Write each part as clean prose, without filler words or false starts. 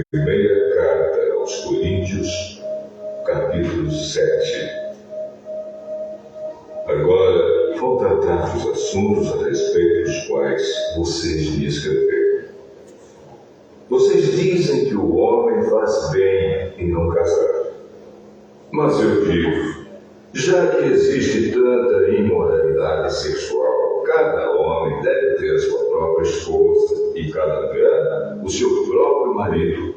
Primeira carta aos Coríntios, capítulo 7. Agora, vou tratar dos assuntos a respeito dos quais vocês me escreveram. Vocês dizem que o homem faz bem em não casar. Mas eu digo, já que existe tanta imoralidade sexual, cada homem deve ter a sua própria esposa e cada mulher o seu próprio marido.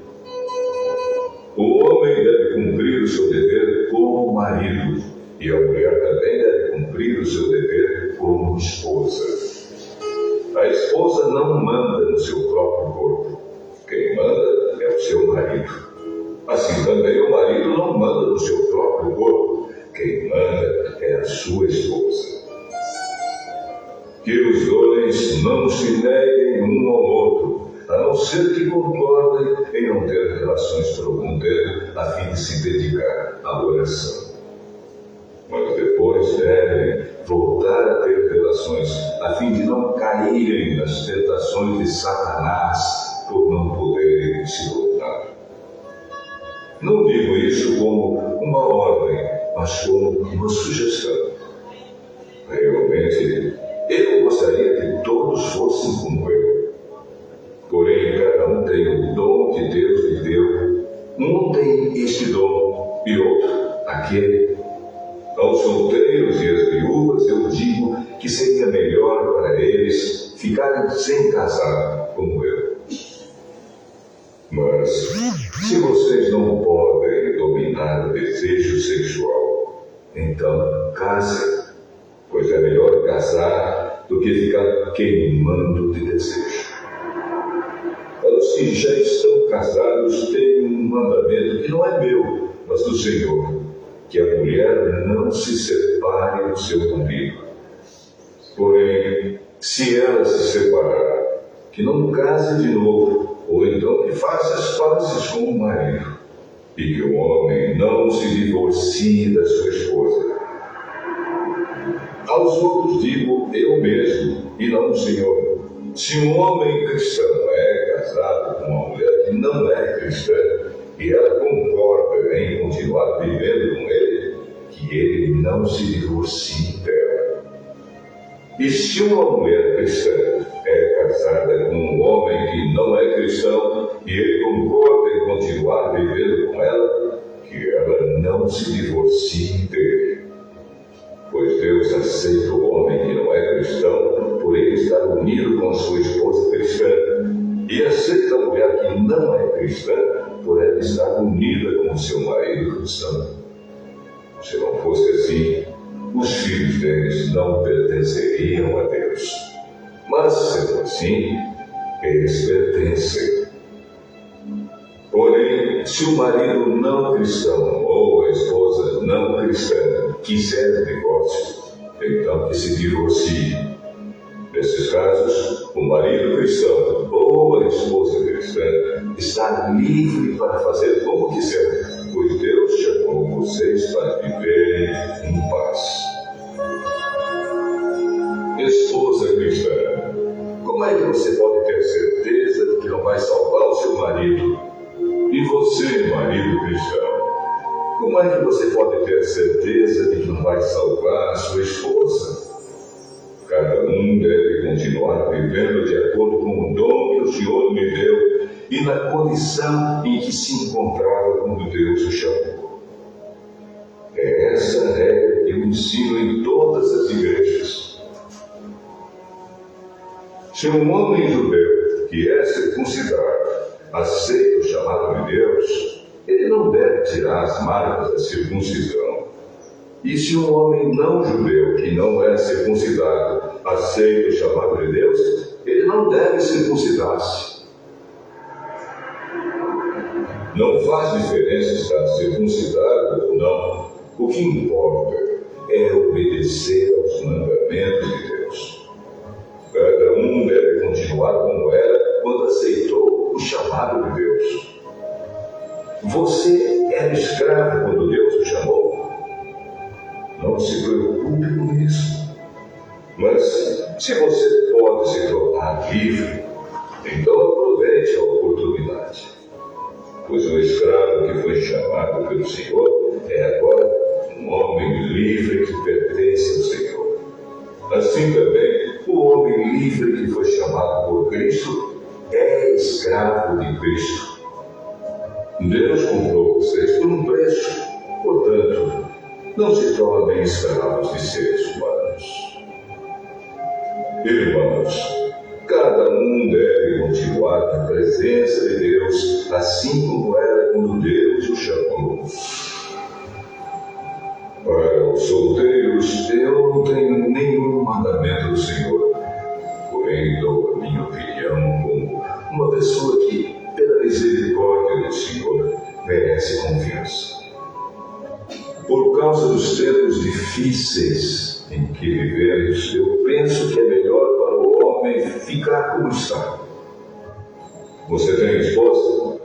O homem deve cumprir o seu dever como marido e a mulher também deve cumprir o seu dever como esposa. A esposa não manda no seu próprio corpo. Quem manda é o seu marido. Assim também o marido não manda no seu próprio corpo. Quem manda é a sua esposa. Que os dois não se neguem um ao outro, a não ser que concordem em não ter relações por algum tempo, a fim de se dedicar à oração. Mas depois devem voltar a ter relações, a fim de não caírem nas tentações de Satanás, por não poderem se dominar. Não digo isso como uma ordem, mas como uma sugestão. Realmente, eu gostaria que todos fossem como eu. Porém, cada um tem o dom que Deus lhe deu. Um tem este dom e outro aquele. Aos solteiros e às viúvas eu digo que seria melhor para eles ficarem sem casar, como eu. Mas, se vocês não podem dominar o desejo sexual, então casem, pois é melhor casar do que ficar queimando de desejo. Para os que já estão casados, tem um mandamento que não é meu, mas do Senhor, que a mulher não se separe do seu marido. Porém, se ela se separar, que não case de novo, ou então que faça as pazes com o marido, e que o homem não se divorcie da sua esposa. Aos outros digo eu mesmo, e não o Senhor. Se um homem cristão é casado com uma mulher que não é cristã, e ela concorda em continuar vivendo com ele, que ele não se divorcie dela. E se uma mulher cristã é casada com um homem que não é cristão, e ele concorda em continuar vivendo com ela, que ela não se divorcie dele. Pois Deus aceita o homem que não é cristão, por ele estar unido com a sua esposa cristã, e aceita a mulher que não é cristã, por ela estar unida com o seu marido cristão. Se não fosse assim, os filhos deles não pertenceriam a Deus. Mas, sendo assim, eles pertencem. Porém, se o marido não cristão ou a esposa não cristã quiser divórcio, então que se divorcie. Nesses casos, o marido cristão ou a esposa cristã está livre para fazer como quiser, pois Deus chamou vocês para viverem em paz. Esposa cristã, como é que você pode ter certeza de que não vai salvar o seu marido? E você, marido cristão, como é que você pode ter certeza de que não vai salvar a sua esposa? Cada um deve continuar vivendo de acordo com o dom que o Senhor me deu e na condição em que se encontrava quando Deus o chamou. É essa a regra que eu ensino em todas as igrejas. Se um homem judeu que é circuncidado aceita o chamado de Deus, ele não deve tirar as marcas da circuncisão. E se um homem não judeu que não é circuncidado aceita o chamado de Deus, ele não deve circuncidar-se. Não faz diferença estar circuncidado ou não. O que importa é obedecer aos mandamentos de Deus. Cada um deve continuar como era quando aceitou o chamado de Deus. Você era escravo quando Deus o chamou? Não se preocupe com isso. Mas, se você pode se tornar livre, então aproveite a oportunidade. pois o escravo que foi chamado pelo Senhor é agora um homem livre que pertence ao Senhor. Assim também, o homem livre que foi chamado por Cristo é escravo de Cristo. Deus comprou vocês por um preço, portanto, não se tornem escravos de seres humanos. Irmãos, cada um deve continuar na presença de Deus, assim como era quando Deus o chamou. Para os solteiros, eu não tenho nenhum mandamento do Senhor, porém dou a minha opinião como uma pessoa que, pela misericórdia do Senhor, merece confiança. Por causa dos tempos difíceis em que vivemos, eu penso que é melhor para o homem ficar como está. Você tem esposa?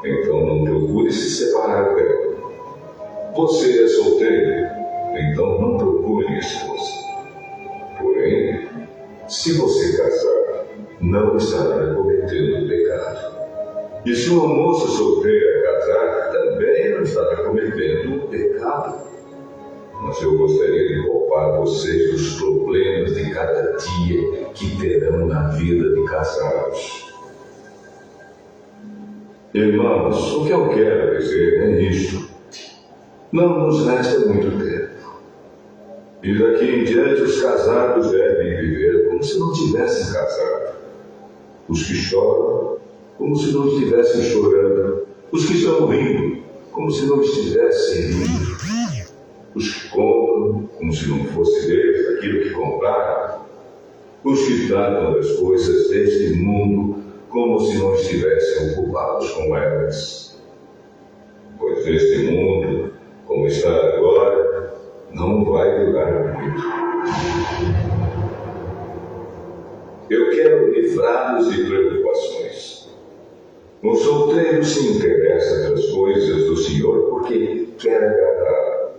Então não procure se separar dela. Você é solteiro? Então não procure esposa. Porém, se você casar, não estará cometendo pecado. E se uma moça solteira casar, também não estará cometendo pecado. Mas eu gostaria de poupar vocês dos problemas de cada dia que terão na vida de casados. Irmãos, o que eu quero dizer é isto. Não nos resta muito tempo. E daqui em diante os casados devem viver como se não tivessem casado. Os que choram, como se não estivessem chorando. Os que estão rindo, como se não estivessem rindo. Os que compram, como se não fosse deles aquilo que compraram. Os que tratam das coisas deste mundo, como se não estivessem ocupados com elas. Pois este mundo, como está agora, não vai durar muito. Eu quero livrá-los de preocupações. O solteiro se interessa pelas coisas do Senhor porque quer agradá-lo.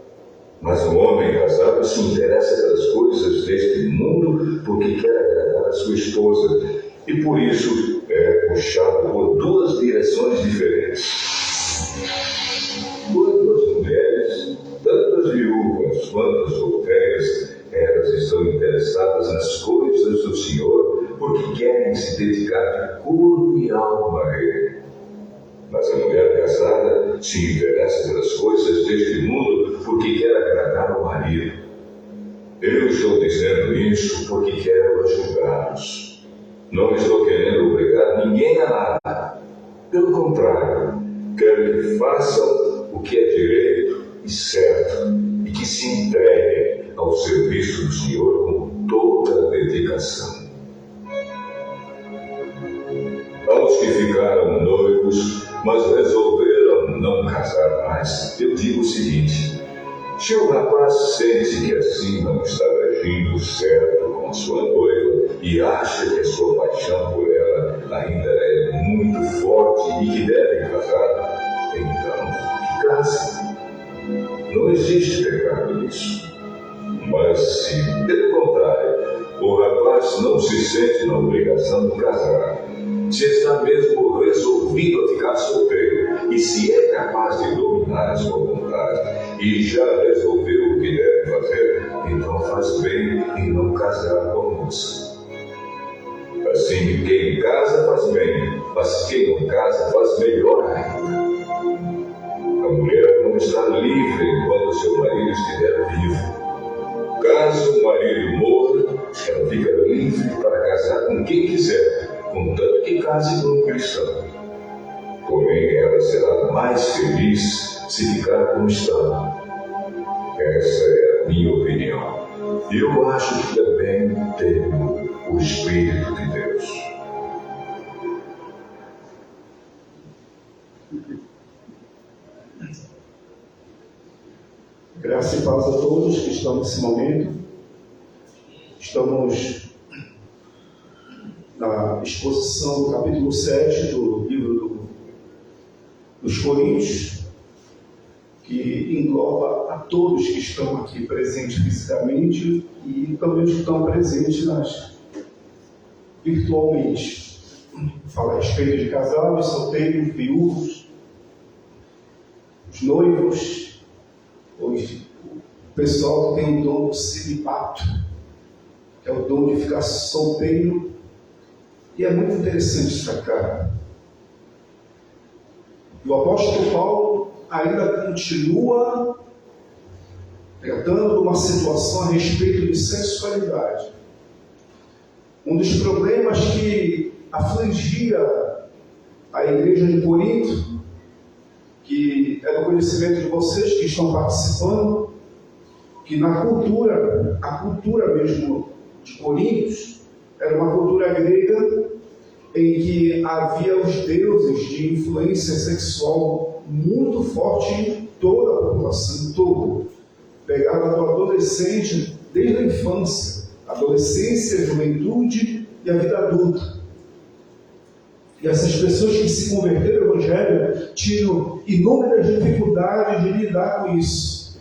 Mas o homem casado se interessa pelas coisas deste mundo porque quer agradar a sua esposa. E por isso é puxado por duas direções diferentes. Quando as mulheres, tanto as viúvas quanto as solteiras, elas estão interessadas nas coisas do Senhor porque querem se dedicar de corpo e alma a Ele. Mas a mulher casada se interessa pelas coisas deste mundo porque quer agradar ao marido. Eu estou dizendo isso porque quero ajudá-los. Não estou querendo obrigar ninguém a nada. Pelo contrário, quero que façam o que é direito e certo e que se entreguem ao serviço do Senhor com toda a dedicação. Aos que ficaram noivos, mas resolveram não casar mais, eu digo o seguinte: se o rapaz sente que assim não está agindo certo com a sua noiva e acha que a sua paixão por ela ainda é muito forte e que devem casar, então que casem. Não existe pecado nisso. Mas se, pelo contrário, o rapaz não se sente na obrigação de casar, se está mesmo resolvido a ficar solteiro e se é capaz de dominar a sua vontade e já resolveu o que deve fazer, então faz bem em não casar com a moça. Assim, quem casa faz bem, mas quem não casa faz melhor ainda. A mulher não está livre enquanto seu marido estiver vivo. Caso o marido morra, ela fica livre para casar com quem quiser, contanto que case com um cristão. Porém, ela será mais feliz se ficar como está. Essa é a minha opinião. E eu acho que também tenho o Espírito de Deus. Graça e paz a todos que estão nesse momento. Estamos na exposição do capítulo 7 do livro dos Coríntios, que engloba a todos que estão aqui presentes fisicamente e também os que estão presentes virtualmente. Fala a respeito de casais, solteiros, viúvos, noivos, o pessoal que tem o dom do celibato, que é o dom de ficar solteiro. E é muito interessante destacar. O apóstolo Paulo ainda continua tratando de uma situação a respeito de sexualidade. Um dos problemas que afligia a igreja de Corinto, que é do conhecimento de vocês que estão participando, que na cultura, a cultura mesmo de Corinto, era uma cultura grega em que havia os deuses de influência sexual muito forte em toda a população, em todo. Pegava do adolescente desde a infância, adolescência, a juventude e a vida adulta. E essas pessoas que se converteram ao Evangelho tinham inúmeras dificuldades de lidar com isso.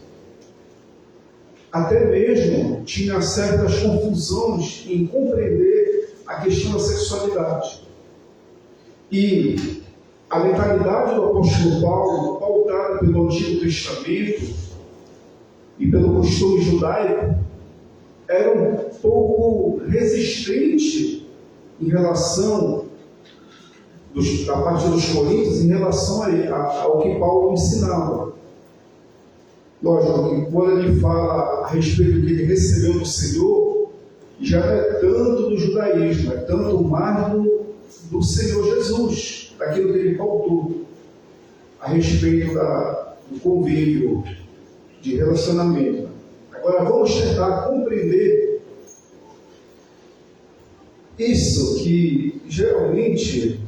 Até mesmo tinha certas confusões em compreender a questão da sexualidade. E a mentalidade do apóstolo Paulo, pautada pelo Antigo Testamento e pelo costume judaico, era um pouco resistente em relação da parte dos coríntios, em relação ao que Paulo ensinava. Lógico que quando ele fala a respeito do que ele recebeu do Senhor, já não é tanto do judaísmo, é tanto mais do Senhor Jesus, daquilo que ele pautou a respeito do convívio, de relacionamento. Agora vamos tentar compreender isso que geralmente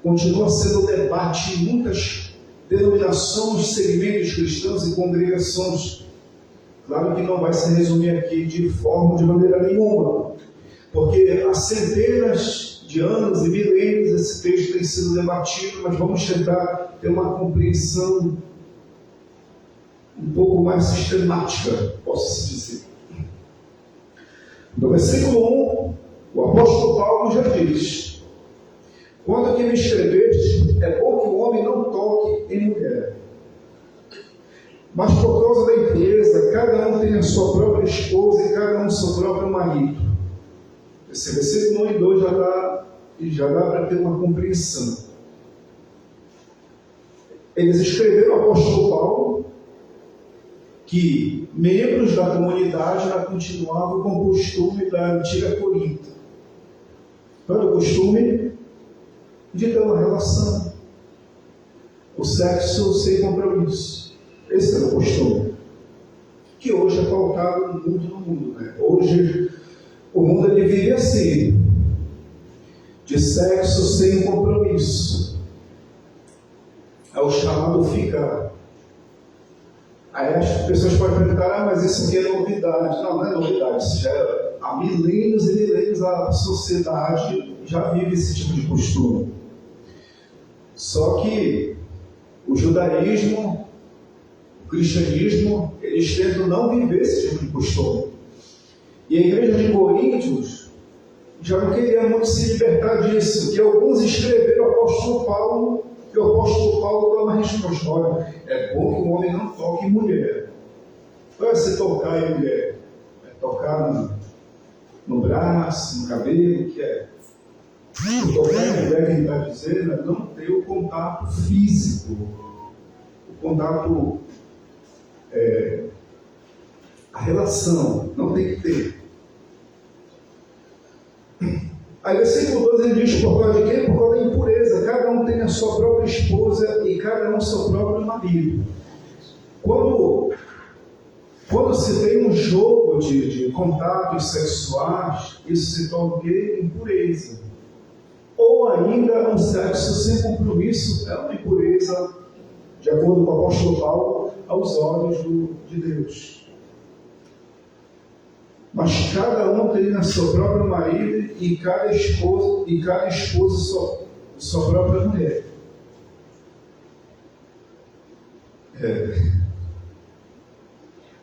continua sendo debate em muitas denominações, segmentos cristãos e congregações. Claro que não vai se resumir aqui de maneira nenhuma, porque há centenas de anos e milênios esse texto tem sido debatido, mas vamos tentar ter uma compreensão um pouco mais sistemática, posso dizer. No versículo 1, o apóstolo Paulo já diz: quando que me escreveste, é bom que o homem não toque em mulher. Mas por causa da impureza, cada um tem a sua própria esposa e cada um seu próprio marido. Esse versículo 1 e 2 já dá para ter uma compreensão. Eles escreveram ao apóstolo Paulo que membros da comunidade já continuavam com o costume da antiga Corinto. Qual é o costume? De ter uma relação, o sexo sem compromisso. Esse era o costume, que hoje é pautado no mundo, né? Hoje o mundo ele vive assim, de sexo sem compromisso. É o chamado ficar. Aí as pessoas podem perguntar: mas isso aqui é novidade. Não, não é novidade, isso já há milênios e milênios a sociedade já vive esse tipo de costume. Só que o judaísmo, o cristianismo, eles tentam não viver esse tipo de costume. E a igreja de Coríntios já não queria muito se libertar disso, que alguns escreveram ao apóstolo Paulo, e o apóstolo Paulo dá uma resposta: olha, é bom que o homem não toque em mulher. Não é se tocar em mulher, é tocar no braço, no cabelo, que é. O tocar em mulher que ele está dizendo é não ter o contato físico, o contato, a relação, não tem que ter. Aí versículo 12 ele diz: por causa de quê? Por causa da impureza. Cada um tem a sua própria esposa e cada um o seu próprio marido. Quando se tem um jogo de contatos sexuais, isso se torna o quê? Impureza. Ou ainda um sexo sem compromisso é uma impureza, de acordo com o apóstolo Paulo, aos olhos de Deus. Mas cada um tem a seu próprio marido e cada esposa sua própria mulher.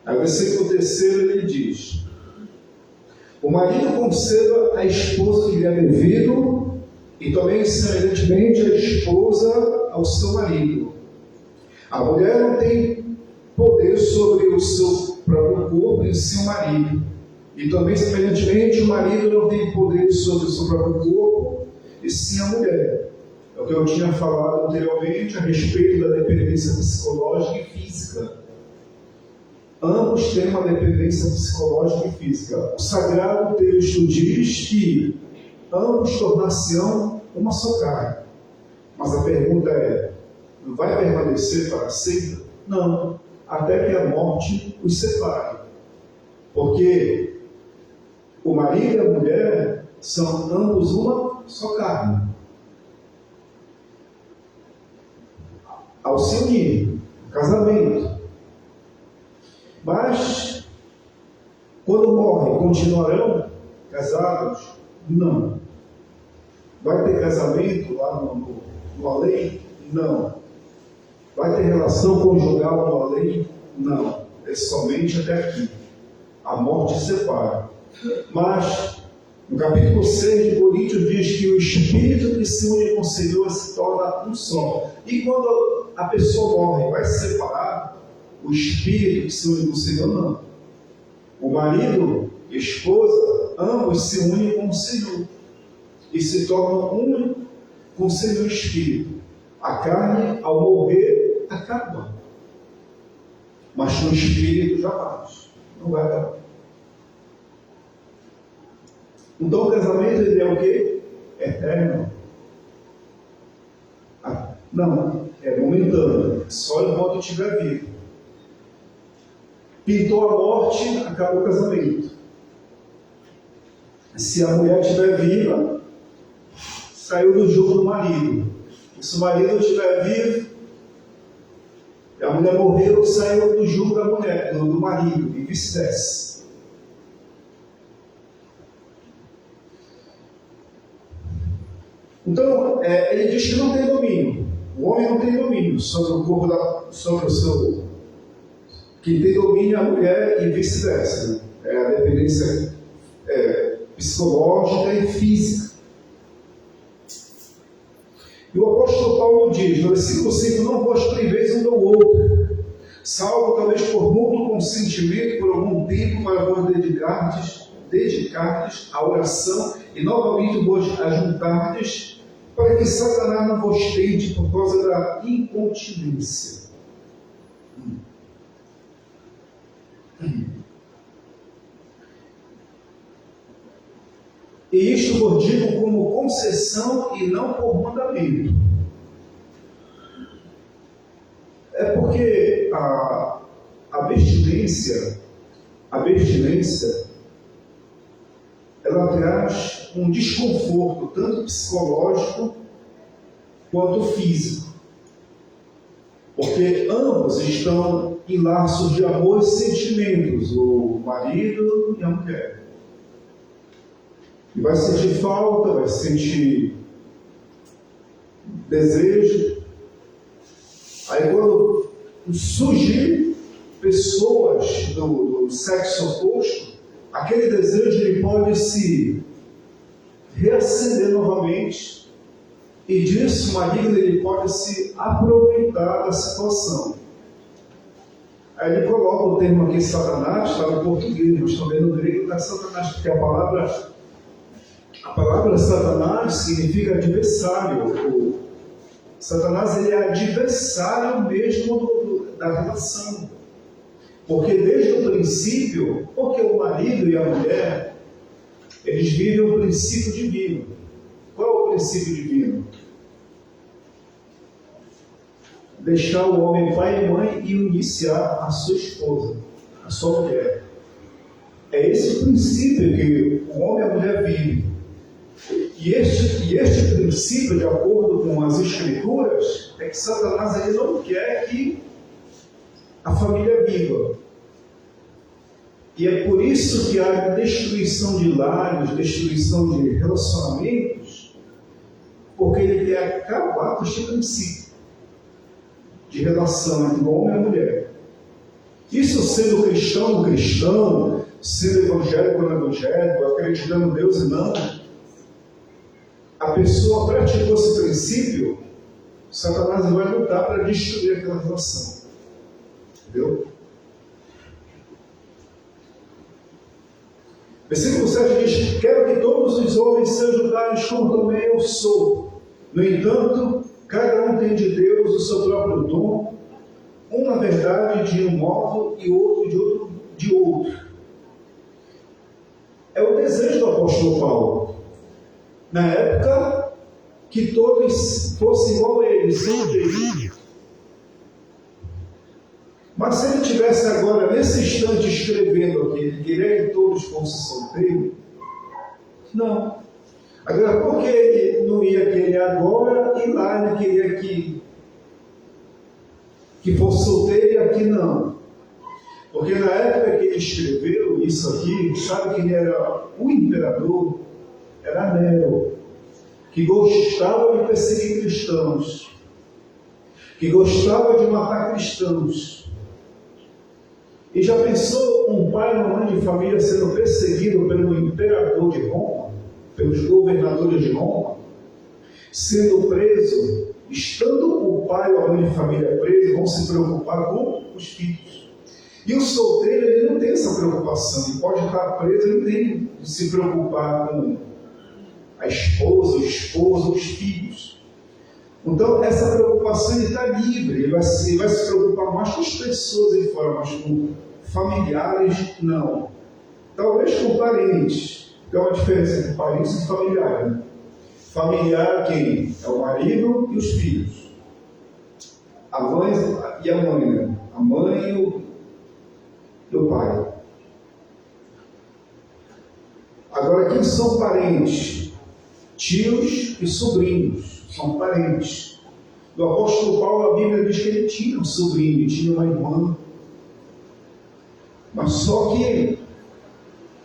Aí o versículo 3 ele diz: o marido conceda à esposa que lhe é devido, e também semelhantemente a esposa ao seu marido. A mulher não tem poder sobre o seu próprio corpo e seu marido. E também, semelhantemente, o marido não tem poder sobre o seu próprio corpo e sim a mulher. É o que eu tinha falado anteriormente a respeito da dependência psicológica e física. Ambos têm uma dependência psicológica e física. O Sagrado Texto diz que ambos tornar-se-ão uma só carne. Mas a pergunta é, não vai permanecer para sempre? Não, até que a morte os separe. Porque o marido e a mulher são ambos uma só carne. Ao se unir, casamento. Mas, quando morrem, continuarão casados? Não. Vai ter casamento lá no além? Não. Vai ter relação conjugal no além? Não. É somente até aqui. A morte separa. Mas, no capítulo 6 de Coríntios, diz que o Espírito que se une com o Senhor se torna um só. E quando a pessoa morre, vai se separar? O Espírito que se une com o Senhor, não. O marido e a esposa, ambos se unem com o Senhor. E se tornam um com o Senhor Espírito. A carne, ao morrer, acaba. Mas no Espírito, jamais. Não vai acabar. Então o casamento ele é o quê? Eterno. Não, é momentâneo. Só enquanto estiver vivo. Pintou a morte, acaba o casamento. Se a mulher estiver viva, saiu do jugo do marido. E se o marido estiver vivo, e a mulher morreu, saiu do jugo da mulher, do marido, e vice-versa. Então, ele diz que não tem domínio. O homem não tem domínio sobre o corpo, sobre o seu. Quem tem domínio é a mulher e vice-versa. É a dependência psicológica e física. E o apóstolo Paulo diz, no versículo 5, não vos priveis um do outro, salvo talvez por mútuo consentimento por algum tempo para vos dedicardes à oração e novamente vos ajuntardes, para que Satanás não vos tente por causa da incontinência. E isto vos digo como concessão e não por mandamento. É porque a abstinência, ela traz um desconforto, tanto psicológico quanto físico. Porque ambos estão em laços de amor e sentimentos, o marido e a mulher. E vai sentir falta, vai sentir desejo. Aí quando surgir pessoas do sexo oposto, aquele desejo ele pode se reacender novamente, e disso o maligno ele pode se aproveitar da situação. Aí ele coloca o termo aqui Satanás, está no português, mas também no grego está Satanás, porque a palavra Satanás significa adversário. Satanás ele é adversário mesmo da relação. Porque desde o princípio, porque o marido e a mulher, eles vivem o princípio divino. Qual é o princípio divino? Deixar o homem pai e mãe e uniciar a sua esposa, a sua mulher. É esse o princípio que o homem e a mulher vivem. E este princípio, de acordo com as Escrituras, é que Satanás ele não quer que a família viva. E é por isso que há destruição de lares, destruição de relacionamentos, porque ele quer acabar com este princípio de relação entre o homem e a mulher. Isso sendo cristão, sendo evangélico ou não evangélico, acreditando em Deus e não, a pessoa praticou esse princípio, Satanás vai lutar para destruir aquela relação. Entendeu? Versículo 7 diz: quero que todos os homens sejam tais como também eu sou. No entanto, cada um tem de Deus o seu próprio dom, um na verdade de um modo e outro de outro. É o desejo do apóstolo Paulo. Na época, que todos fossem igual a ele, sempre. Mas se ele tivesse agora, nesse instante, escrevendo aqui, ele queria que todos fossem solteiros, não. Agora, por que ele não ia querer agora e lá ele queria que fosse solteiro e aqui não? Porque na época que ele escreveu isso aqui, sabe quem era o imperador? Era Nero, que gostava de perseguir cristãos, que gostava de matar cristãos. E já pensou um pai e uma mãe de família sendo perseguido pelo imperador de Roma, pelos governadores de Roma, sendo preso? Estando o pai ou a mãe de família preso, vão se preocupar com os filhos. E o solteiro, ele não tem essa preocupação. Ele pode estar preso, ele tem de se preocupar com a esposa, o esposo, os filhos. Então, essa preocupação ele está livre. Ele vai se preocupar mais com as pessoas aí fora, mas com familiares, não. Talvez com parentes. Tem uma diferença entre parentes e familiares, né? Familiar quem? É o marido e os filhos. A mãe e a mãe, né? A mãe e o pai. Agora, quem são parentes? Tios e sobrinhos. São parentes. Do apóstolo Paulo, a Bíblia diz que ele tinha um sobrinho, tinha uma irmã. Mas só que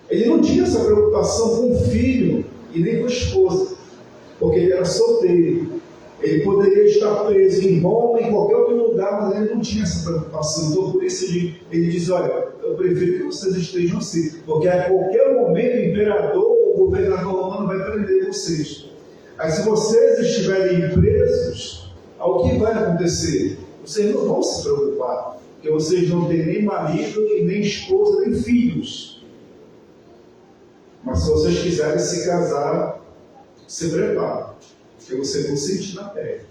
ele não tinha essa preocupação com o filho e nem com a esposa, porque ele era solteiro. Ele poderia estar preso em Roma, em qualquer outro lugar, mas ele não tinha essa preocupação. Então, por isso ele diz: olha, eu prefiro que vocês estejam assim, porque a qualquer momento o imperador ou o governador romano vai prender vocês. Aí, se vocês estiverem presos, o que vai acontecer? Vocês não vão se preocupar, porque vocês não têm nem marido, e nem esposa, nem filhos. Mas se vocês quiserem se casar, se preparem, porque vocês vão sentir na pele.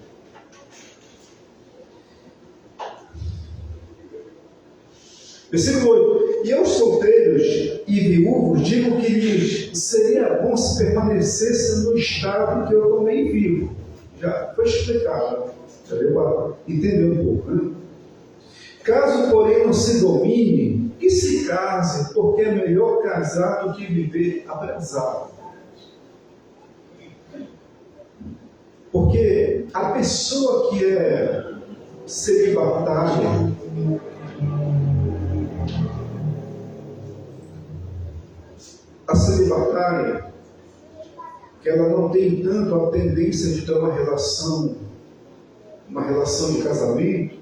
Versículo 8: e aos solteiros e viúvos digo que lhes seria bom se permanecessem no estado que eu também vivo. Já foi explicado, já deu para entender um pouco, né? Caso, porém, não se domine, que se case, porque é melhor casar do que viver abrasado. Porque a pessoa que é celibatária, a celibatária, que ela não tem tanto a tendência de ter uma relação de casamento,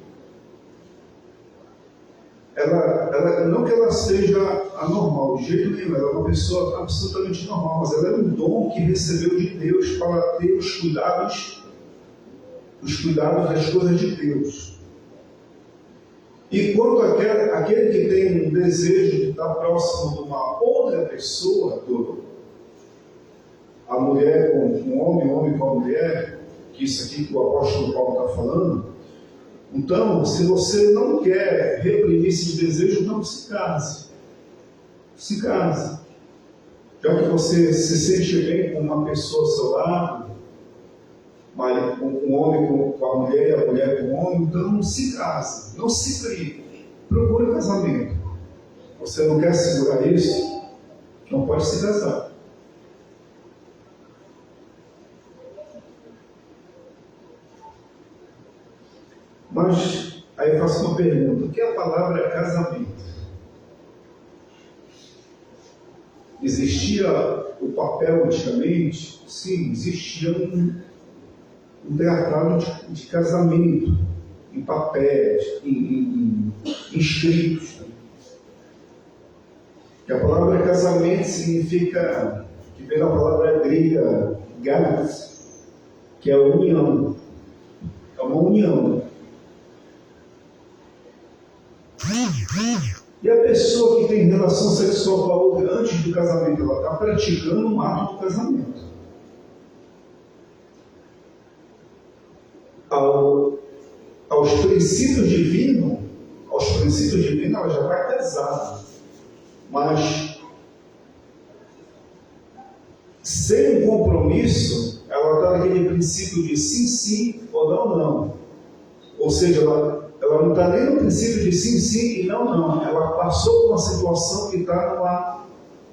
ela não que ela seja anormal, de jeito nenhum, ela é uma pessoa absolutamente normal, mas ela é um dom que recebeu de Deus para ter os cuidados das coisas de Deus. E quanto aquele que tem um desejo de estar próximo de uma outra pessoa, a mulher com o homem com a mulher, que isso aqui que o apóstolo Paulo está falando, então, se você não quer reprimir esse desejo, não se case. Se case. Já que você se sente bem com uma pessoa ao seu lado, com o homem com a mulher e a mulher com o homem, então não se case. Não se prive. Procure casamento. Você não quer segurar isso? Não pode se casar. Mas, aí eu faço uma pergunta: o que é a palavra casamento? Existia o papel antigamente? Sim, existia um tratado de casamento, em papéis, em escritos. Que a palavra casamento significa, que vem da palavra grega, galos, que é união. É uma união. E a pessoa que tem relação sexual com a outra antes do casamento, ela está praticando um ato do casamento. Aos princípios divinos, ela já está casada. Mas sem um compromisso, ela está naquele princípio de sim, sim ou não, não. Ou seja, ela não está nem no princípio de sim, sim e não, não. Ela passou por uma situação que está numa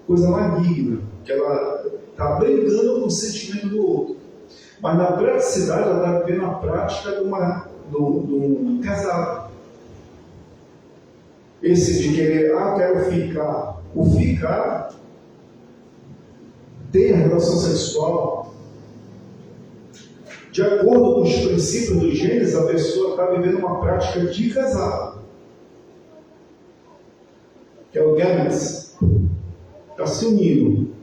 coisa maligna, que ela está brigando com o sentimento do outro. Mas na praticidade, ela está vivendo a prática de um casado. Esse de querer, quero ficar. O ficar tem a relação sexual. De acordo com os princípios do Gênesis, a pessoa está vivendo uma prática de casado. Que é o gametes. Está se unindo.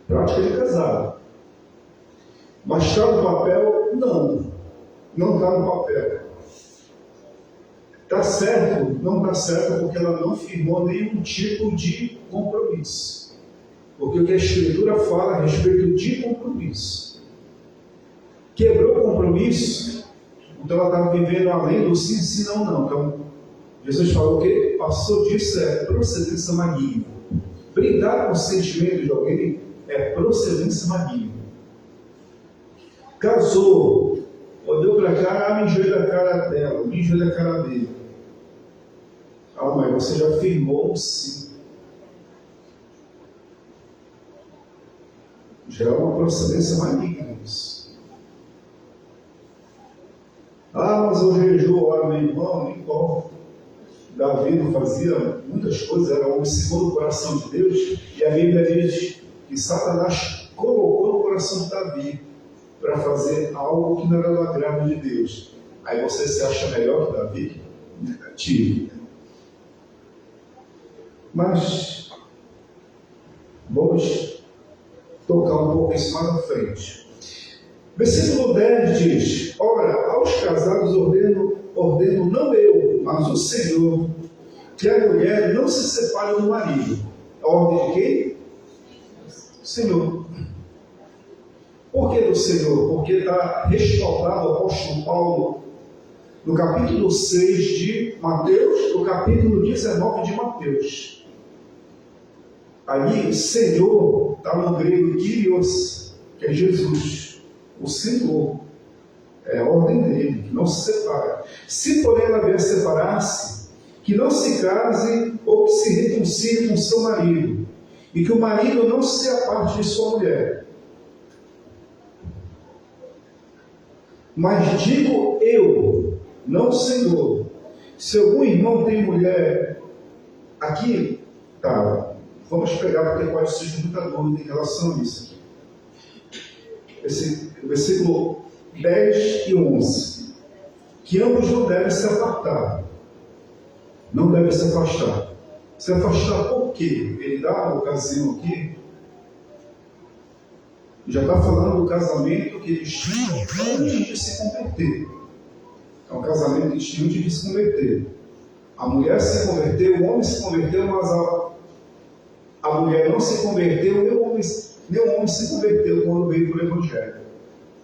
Prática de casado. Mas está no papel? Não. Não está no papel. Está certo? Não está certo porque ela não firmou nenhum tipo de compromisso. Porque o que a Escritura fala a respeito de compromisso. Quebrou o compromisso, então ela está vivendo além do sim, sim, não, não. Então, Jesus falou que passou disso é procedência maligna. Brindar com o sentimento de alguém é procedência maligna. Casou, olhou para cá, mijou da cara dela, mijou da cara dele. Mas você já firmou um sim. Já é uma procedência maligna isso. Mas eu jejuo, oro, meu irmão, não importa. Davi não fazia muitas coisas, era um homem segundo o coração de Deus, e a Bíblia diz que Satanás colocou no coração de Davi para fazer algo que não era do agrado de Deus. Aí você se acha melhor que Davi? Negativo. Mas vamos tocar um pouco isso mais à frente. Versículo 10 diz: ora, aos casados ordeno não eu, mas o Senhor, que a mulher não se separe do marido. A ordem de quem? Senhor. Por que do Senhor? Porque está respaldado o apóstolo Paulo no capítulo 6 de Mateus, no capítulo 19 de Mateus. Ali, Senhor, está no grego Kyrios, que é Jesus. O Senhor, é a ordem dele, que não se separe. Se porém ela vier separar-se, que não se case ou que se reconcilie com seu marido, e que o marido não se aparte de sua mulher. Mas digo eu, não o Senhor, se algum irmão tem mulher, aqui, vamos pegar porque pode surgir muita dúvida em relação a isso. Versículo 10 e 11. Que ambos não devem se apartar. Não devem se afastar. Se afastar por quê? Ele dá uma ocasião aqui. Já está falando do casamento que eles tinham antes de se converter. É um casamento que eles tinham antes de se converter. A mulher se converteu, o homem se converteu, mas a mulher não se converteu, nem o homem se converteu quando veio para o Evangelho.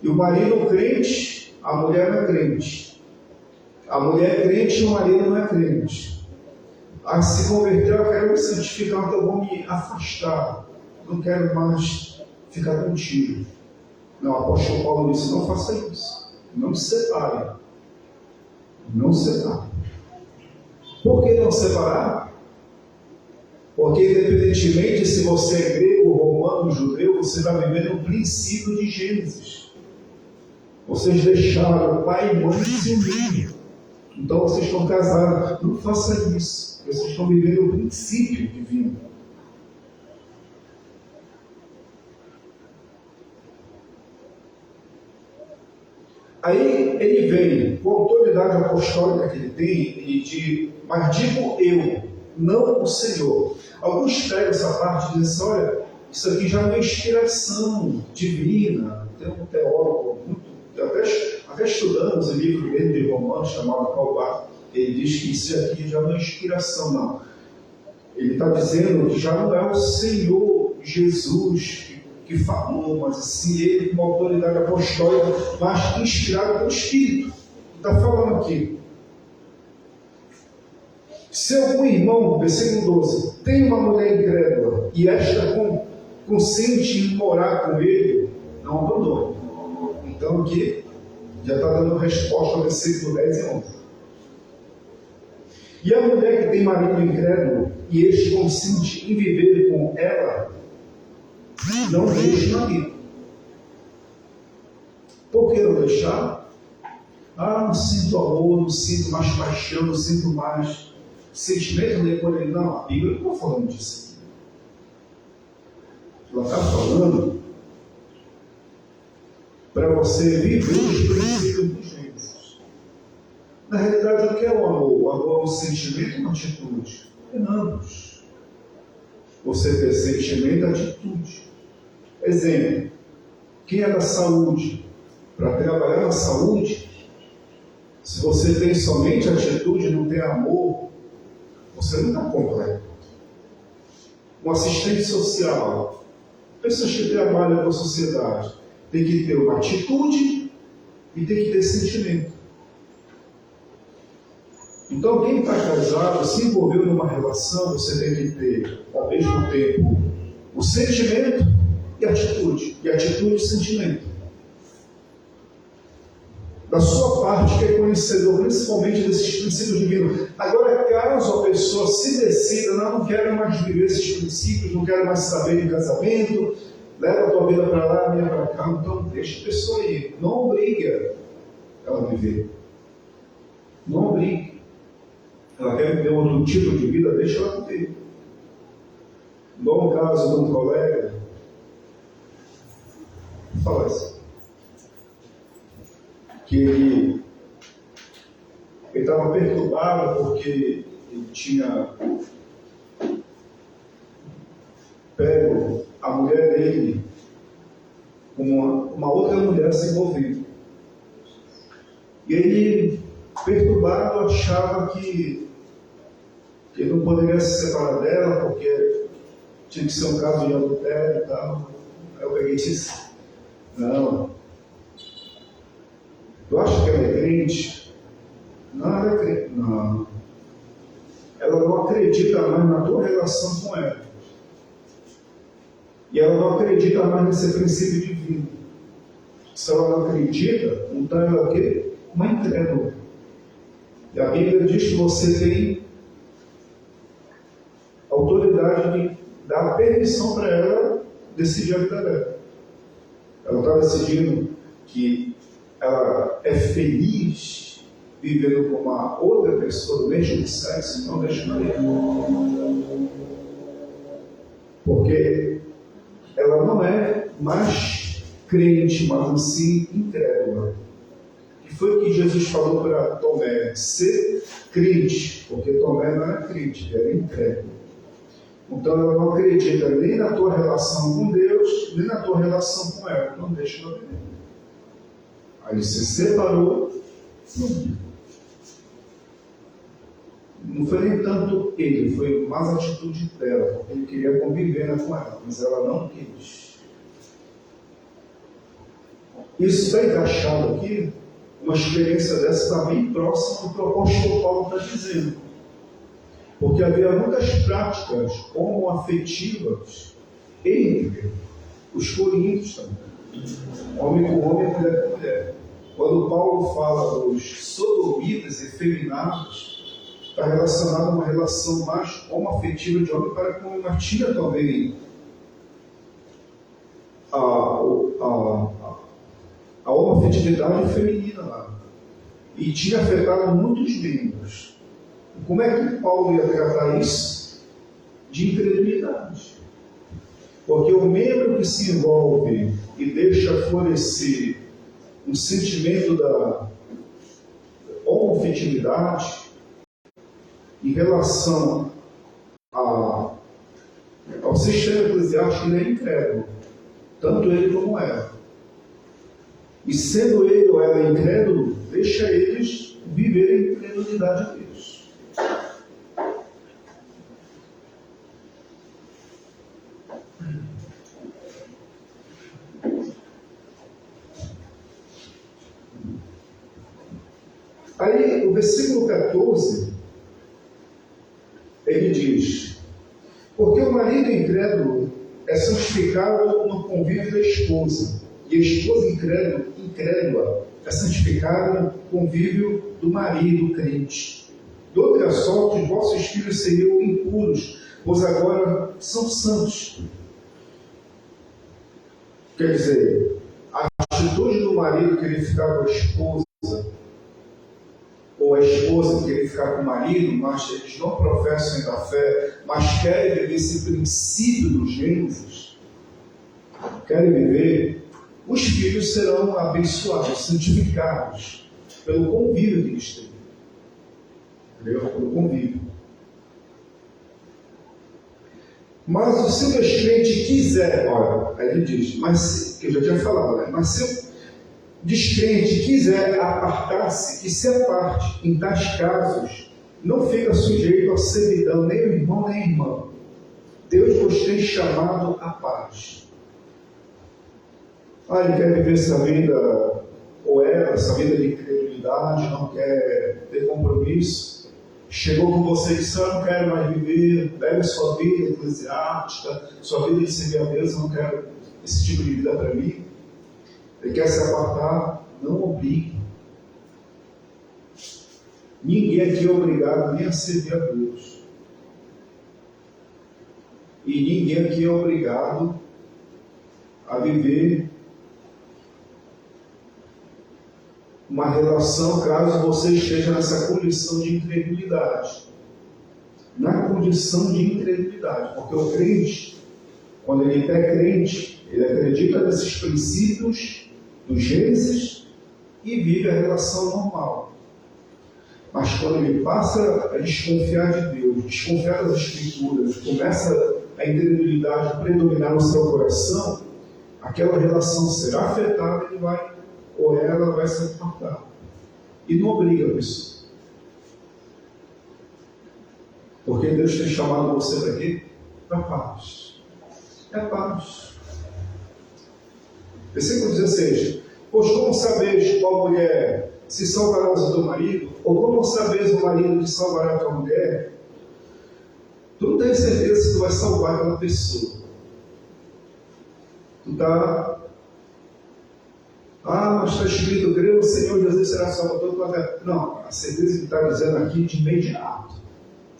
E o marido crente, a mulher não é crente. A mulher é crente e o marido não é crente. Se converteu, eu quero me santificar, então eu vou me afastar. Não quero mais ficar contigo. Não, o apóstolo Paulo disse: não faça isso. Não se separe. Não se separe. Por que não separar? Porque, independentemente se você é grego, romano, judeu, você vai viver no princípio de Gênesis. Vocês deixaram pai e mãe se unir. Então vocês estão casados. Não faça isso. Vocês estão vivendo o princípio divino. Aí ele vem, com a autoridade apostólica que ele tem, mas digo eu, não o Senhor. Alguns pegam essa parte e dizem: olha, isso aqui já é uma inspiração divina. Tem um teólogo, até até estudamos o livro dele de Romanos, chamado Paulo Barth, ele diz que isso aqui já não é inspiração, não. Ele está dizendo que já não é o Senhor Jesus que falou, mas assim, ele com uma autoridade apostólica, mas inspirado pelo Espírito. Está falando aqui. Se algum irmão, versículo 12, tem uma mulher incrédula e esta consente em morar com ele, não abandone. Então aqui já está dando resposta ao versículo 10 e 11. E a mulher que tem marido incrédulo e este consente em viver com ela, não deixe o marido. Por que não deixar? Não sinto amor, não sinto mais paixão, não sinto mais sentimento nem por ele. Não, a Bíblia não está falando disso. Ela está falando para você viver os princípios de Gênesis. Na realidade, o que é o amor? O amor é um sentimento e uma atitude. É ambos. Você ter sentimento e atitude. Exemplo, quem é da saúde? Para trabalhar na saúde, se você tem somente atitude e não tem amor, você não está completo. Um assistente social, pessoas que trabalham com a sociedade, tem que ter uma atitude e tem que ter sentimento. Então, quem está casado, se envolveu numa relação, você tem que ter, ao mesmo tempo, o sentimento e a atitude. E atitude e sentimento. Da sua parte, que é conhecedor principalmente desses princípios divinos. Agora, caso a pessoa se decida, não quero mais viver esses princípios, não quero mais saber de casamento, leva a tua vida para lá, a minha para cá, então deixa a pessoa ir. Não obriga ela a viver. Não obrigue. Ela quer viver outro tipo de vida, deixa ela viver. Igual no caso de um colega, fala assim, que ele estava perturbado porque ele tinha pego a mulher dele com uma outra mulher se envolvendo. E ele, perturbado, achava que ele não poderia se separar dela porque tinha que ser um caso de adultério e tal. Aí eu peguei e disse, não, tu acha que ela é crente? Não, ela é crente. Não. Ela não acredita mais na tua relação com ela. E ela não acredita mais nesse princípio divino. Se ela não acredita, então ela é o quê? Uma incrédula. E a Bíblia diz que você tem autoridade de dar permissão para ela decidir a vida dela. Ela está decidindo que ela é feliz vivendo com uma outra pessoa do mesmo sexo, não deixa ela ir. Porque ela não é mais crente, mas assim incrédula. E foi o que Jesus falou para Tomé, ser crente, porque Tomé não era crente, ele era incrédulo. Então ela não acredita nem na tua relação com Deus, nem na tua relação com ela. Então deixa ela viver. Aí ele se separou. Não foi nem tanto ele, foi mais a atitude dela, porque ele queria conviver com ela, mas ela não quis. Isso está encaixado aqui, uma experiência dessa está bem próxima do que o apóstolo Paulo está dizendo. Porque havia muitas práticas homoafetivas entre os coríntios também. Homem com homem, mulher com mulher. Quando Paulo fala dos sodomitas e efeminados, está relacionado a uma relação mais homoafetiva de homem para com homem, mas tinha também a homoafetividade feminina lá. E tinha afetado muitos membros. Como é que Paulo ia tratar isso? De incredulidade. Porque o membro que se envolve e deixa florescer um sentimento da homoafetividade em relação ao sistema eclesiástico, ele é incrédulo. Tanto ele como ela. E sendo ele ou ela incrédulo, deixa eles viverem a incredulidade deles. Aí, o versículo 14, ele diz: porque o marido incrédulo é santificado no convívio da esposa, e a esposa incrédula é santificada no convívio do marido crente. De outra sorte, os vossos filhos seriam impuros, pois agora são santos. Quer dizer, a atitude do marido querer ficar com a esposa, ou a esposa querer ficar com o marido, mas eles não professam ainda a fé, mas querem viver esse princípio do Gênesis, querem viver, os filhos serão abençoados, santificados, pelo convívio que eles têm. Entendeu? Pelo convívio. Mas o se o descrente quiser, olha, aí ele diz, mas, que eu já tinha falado, né? Mas se o descrente quiser apartar-se, que se aparte, em tais casos, não fica sujeito à servidão, nem o irmão nem a irmã. Deus vos tem chamado à paz. Ele quer viver essa vida, ou essa vida de incredulidade, não quer ter compromisso. Chegou com você e disse: eu não quero mais viver, pega sua vida eclesiástica, sua vida de servir a Deus, eu não quero esse tipo de vida para mim. Ele quer se apartar, não obrigue. Ninguém aqui é obrigado nem a servir a Deus. E ninguém aqui é obrigado a viver uma relação, caso você esteja nessa condição de incredulidade. Na condição de incredulidade. Porque o crente, quando ele é crente, ele acredita nesses princípios do Gênesis e vive a relação normal. Mas quando ele passa a desconfiar de Deus, desconfiar das Escrituras, começa a incredulidade predominar no seu coração, aquela relação será afetada, ele vai, ou ela vai se apartar. E não obriga a pessoa. Porque Deus tem chamado você para quê? Para paz. É paz. Versículo 16. Pois como sabeis qual mulher se salvará do teu marido, ou como sabeis o marido que salvará a tua mulher, tu não tens certeza se tu vai salvar aquela pessoa. Tu está... mas está escrito, creio no Senhor Jesus será salvador da tua vida. Não, a certeza que está dizendo aqui de imediato.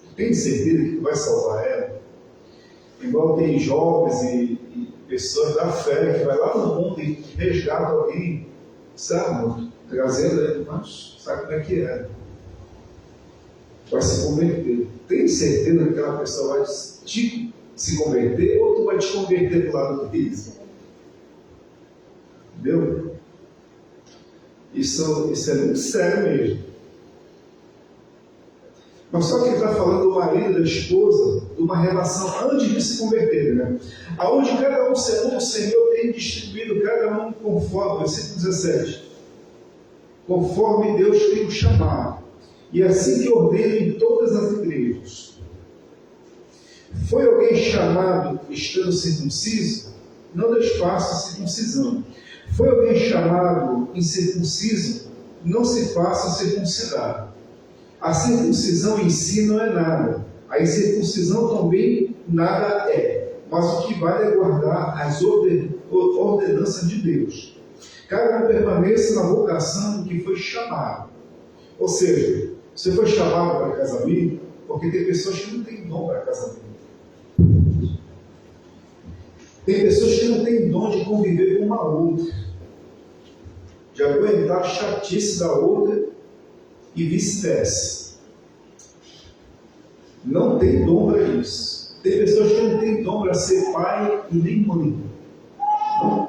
Tu tens certeza que tu vai salvar ela? Igual tem jovens e pessoas da fé que vai lá no mundo e resgata alguém, sabe, trazendo ele, mas sabe como é que é? Vai se converter. Tem certeza que aquela pessoa vai se converter ou tu vai te converter do lado deles? Entendeu? Isso é muito sério mesmo. Mas só que ele está falando do marido e da esposa, de uma relação antes de se converter, né? Aonde cada um, segundo o Senhor, tem distribuído cada um conforme, versículo 17, conforme Deus tem o chamado, e assim que ordena em todas as igrejas. Foi alguém chamado estando circunciso? Não desfaça a circuncisão. Foi alguém chamado incircunciso? Não se faça circuncidar. A circuncisão em si não é nada. A incircuncisão também nada é. Mas o que vale é guardar as ordenanças de Deus. Cada um permaneça na vocação que foi chamado. Ou seja, você foi chamado para casamento, porque tem pessoas que não têm dom para casamento. Tem pessoas que não têm dom de conviver com uma outra, de aguentar a chatice da outra e vice-versa. Não tem dom para isso. Tem pessoas que não têm dom para ser pai e nem mãe. Não.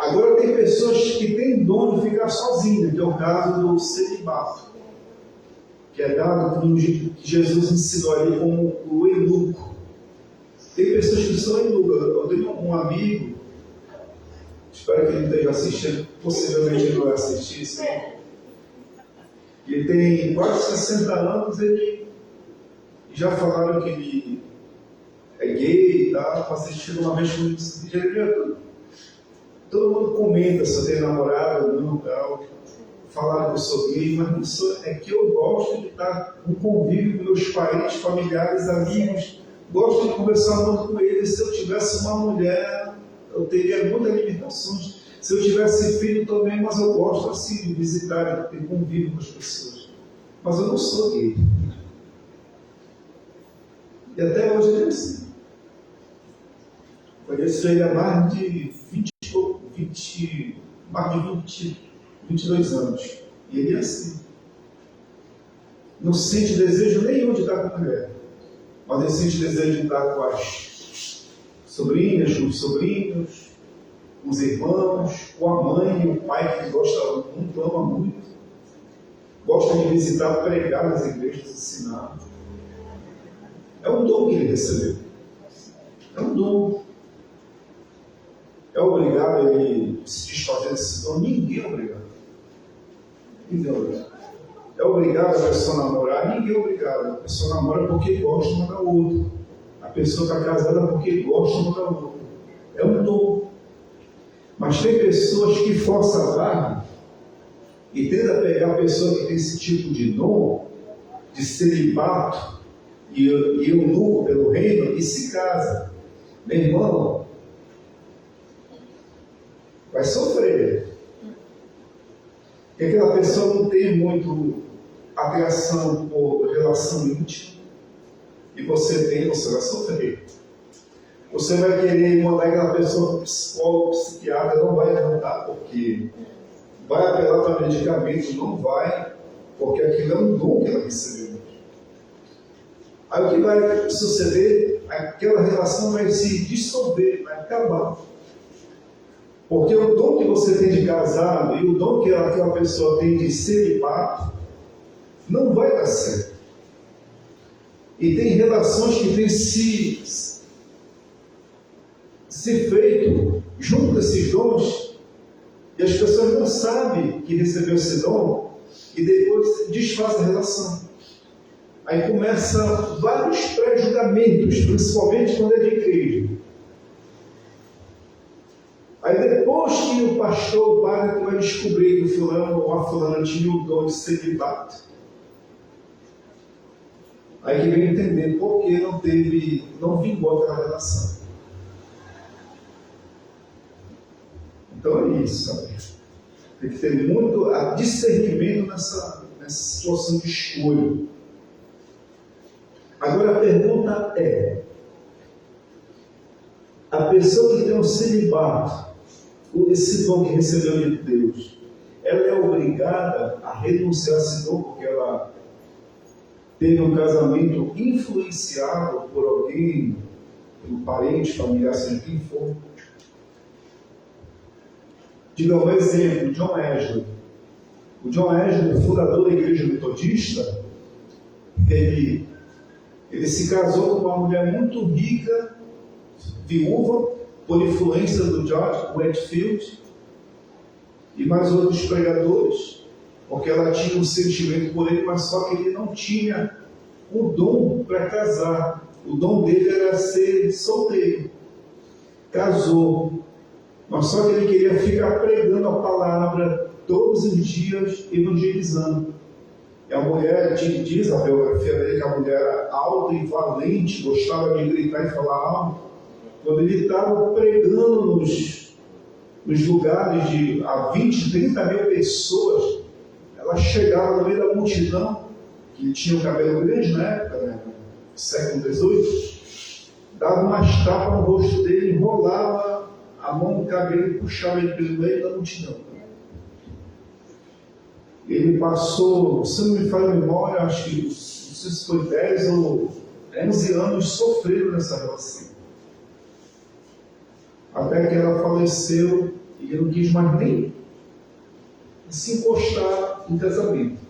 Agora tem pessoas que têm dom de ficar sozinhas, que é o caso do celibato, que é dado que Jesus ensinou ali como o eunuco. Tem pessoas que são eunucos. Eu tenho um amigo Espero que ele esteja assistindo. Possivelmente ele vai assistir, sim. Ele tem quase 60 anos, ele já falaram que ele é gay e tal, para assistir uma vez comigo. Todo mundo comenta se eu tenho namorado ou não, tal. Falaram que eu sou gay, mas não sou, é que eu gosto de estar no convívio com meus parentes, familiares, amigos. Gosto de conversar muito com eles. Se eu tivesse uma mulher, eu teria muitas limitações. Se eu tivesse filho também, mas eu gosto assim de visitar, de convívio com as pessoas. Mas eu não sou gay. E até hoje ele é assim. Conheço ele há mais de 22 anos. E ele é assim. Não sente desejo nenhum de estar com a mulher. Mas ele sente desejo de estar com as sobrinhas, com os sobrinhos, com os irmãos, com a mãe e o pai, que ele gosta muito, ama muito. Gosta de visitar, pregar nas igrejas, ensinar. É um dom que ele recebeu. É um dom. É obrigado a ele se desfazer desse dom? Ninguém é obrigado. Ninguém é obrigado. É obrigado a pessoa namorar? Ninguém é obrigado. A pessoa namora porque gosta uma da outra. A pessoa está casada porque gosta uma da outra. É um dom. Mas tem pessoas que forçam a barra e tenta pegar a pessoa que tem esse tipo de dom, de celibato e eunuco pelo reino, e se casa. Meu irmão, vai sofrer. Porque aquela pessoa não tem muito atração por relação íntima, e você tem, você vai sofrer. Você vai querer mandar aquela pessoa para psicólogo, psiquiatra, não vai adiantar, porque vai apelar para medicamento, não vai, porque aquilo é um dom que ela recebeu. Aí o que vai suceder? Aquela relação vai se dissolver, vai acabar. Porque o dom que você tem de casado e o dom que aquela pessoa tem de celibato não vai dar certo. E tem relações que têm se feito junto desses dons, e as pessoas não sabem que recebeu esse dom, e depois desfaz a relação. Aí começam vários pré-julgamentos, principalmente quando é de igreja. Aí depois que o pastor, o padre, vai descobrir que o fulano ou a fulana tinha o dom de celibato, aí que vem entender por que não vingou aquela relação. Então é isso, sabe? Tem que ter muito discernimento nessa situação de escolha. Agora a pergunta é: a pessoa que tem um celibato, esse dom que recebeu de Deus, ela é obrigada a renunciar a esse dom porque ela teve um casamento influenciado por alguém, por um parente, familiar, seja quem for? Diga um exemplo, John Wesley. O John Wesley, o fundador da igreja metodista, ele se casou com uma mulher muito rica, viúva, por influência do George Whitefield e mais outros pregadores, porque ela tinha um sentimento por ele, mas só que ele não tinha o dom para casar. O dom dele era ser solteiro. Casou, mas só que ele queria ficar pregando a palavra todos os dias, evangelizando. E a mulher, diz a biografia dele, que a mulher era alta e valente, gostava de gritar e falar alto. Quando ele estava pregando nos lugares de a 20, 30 mil pessoas, ela chegava no meio da multidão, que tinha o cabelo grande na época, né? Século XVIII, dava umas tapas no rosto dele, enrolava a mão no cabelo e puxava ele pelo meio da multidão. Ele passou, se não me falha a memória, acho que não sei se foi 10 ou 11 anos sofrendo nessa relação. Até que ela faleceu e ele não quis mais nem se encostar em casamento.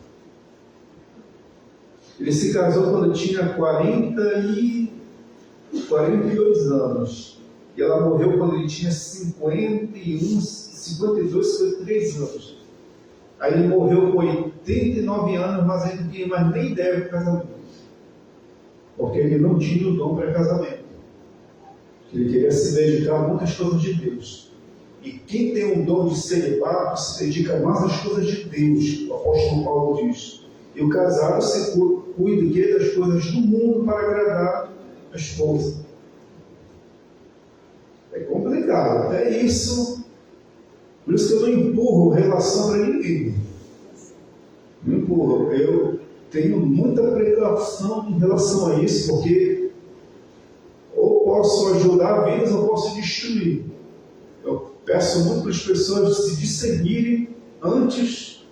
Ele se casou quando tinha 42 anos. E ela morreu quando ele tinha 51, 52, 53 anos. Aí ele morreu com 89 anos, mas ele não tinha mais nem ideia do casamento. Porque ele não tinha o dom para casamento. Ele queria se dedicar a muitas coisas de Deus. E quem tem o dom de celibato se dedica mais às coisas de Deus, o apóstolo Paulo diz. E o casado se cuida das coisas do mundo para agradar a esposa. É complicado, até isso. Por isso que eu não empurro relação para ninguém. Não empurro. Eu tenho muita precaução em relação a isso, porque ou posso ajudar vidas ou posso destruir. Eu peço muito para as pessoas se discernirem antes,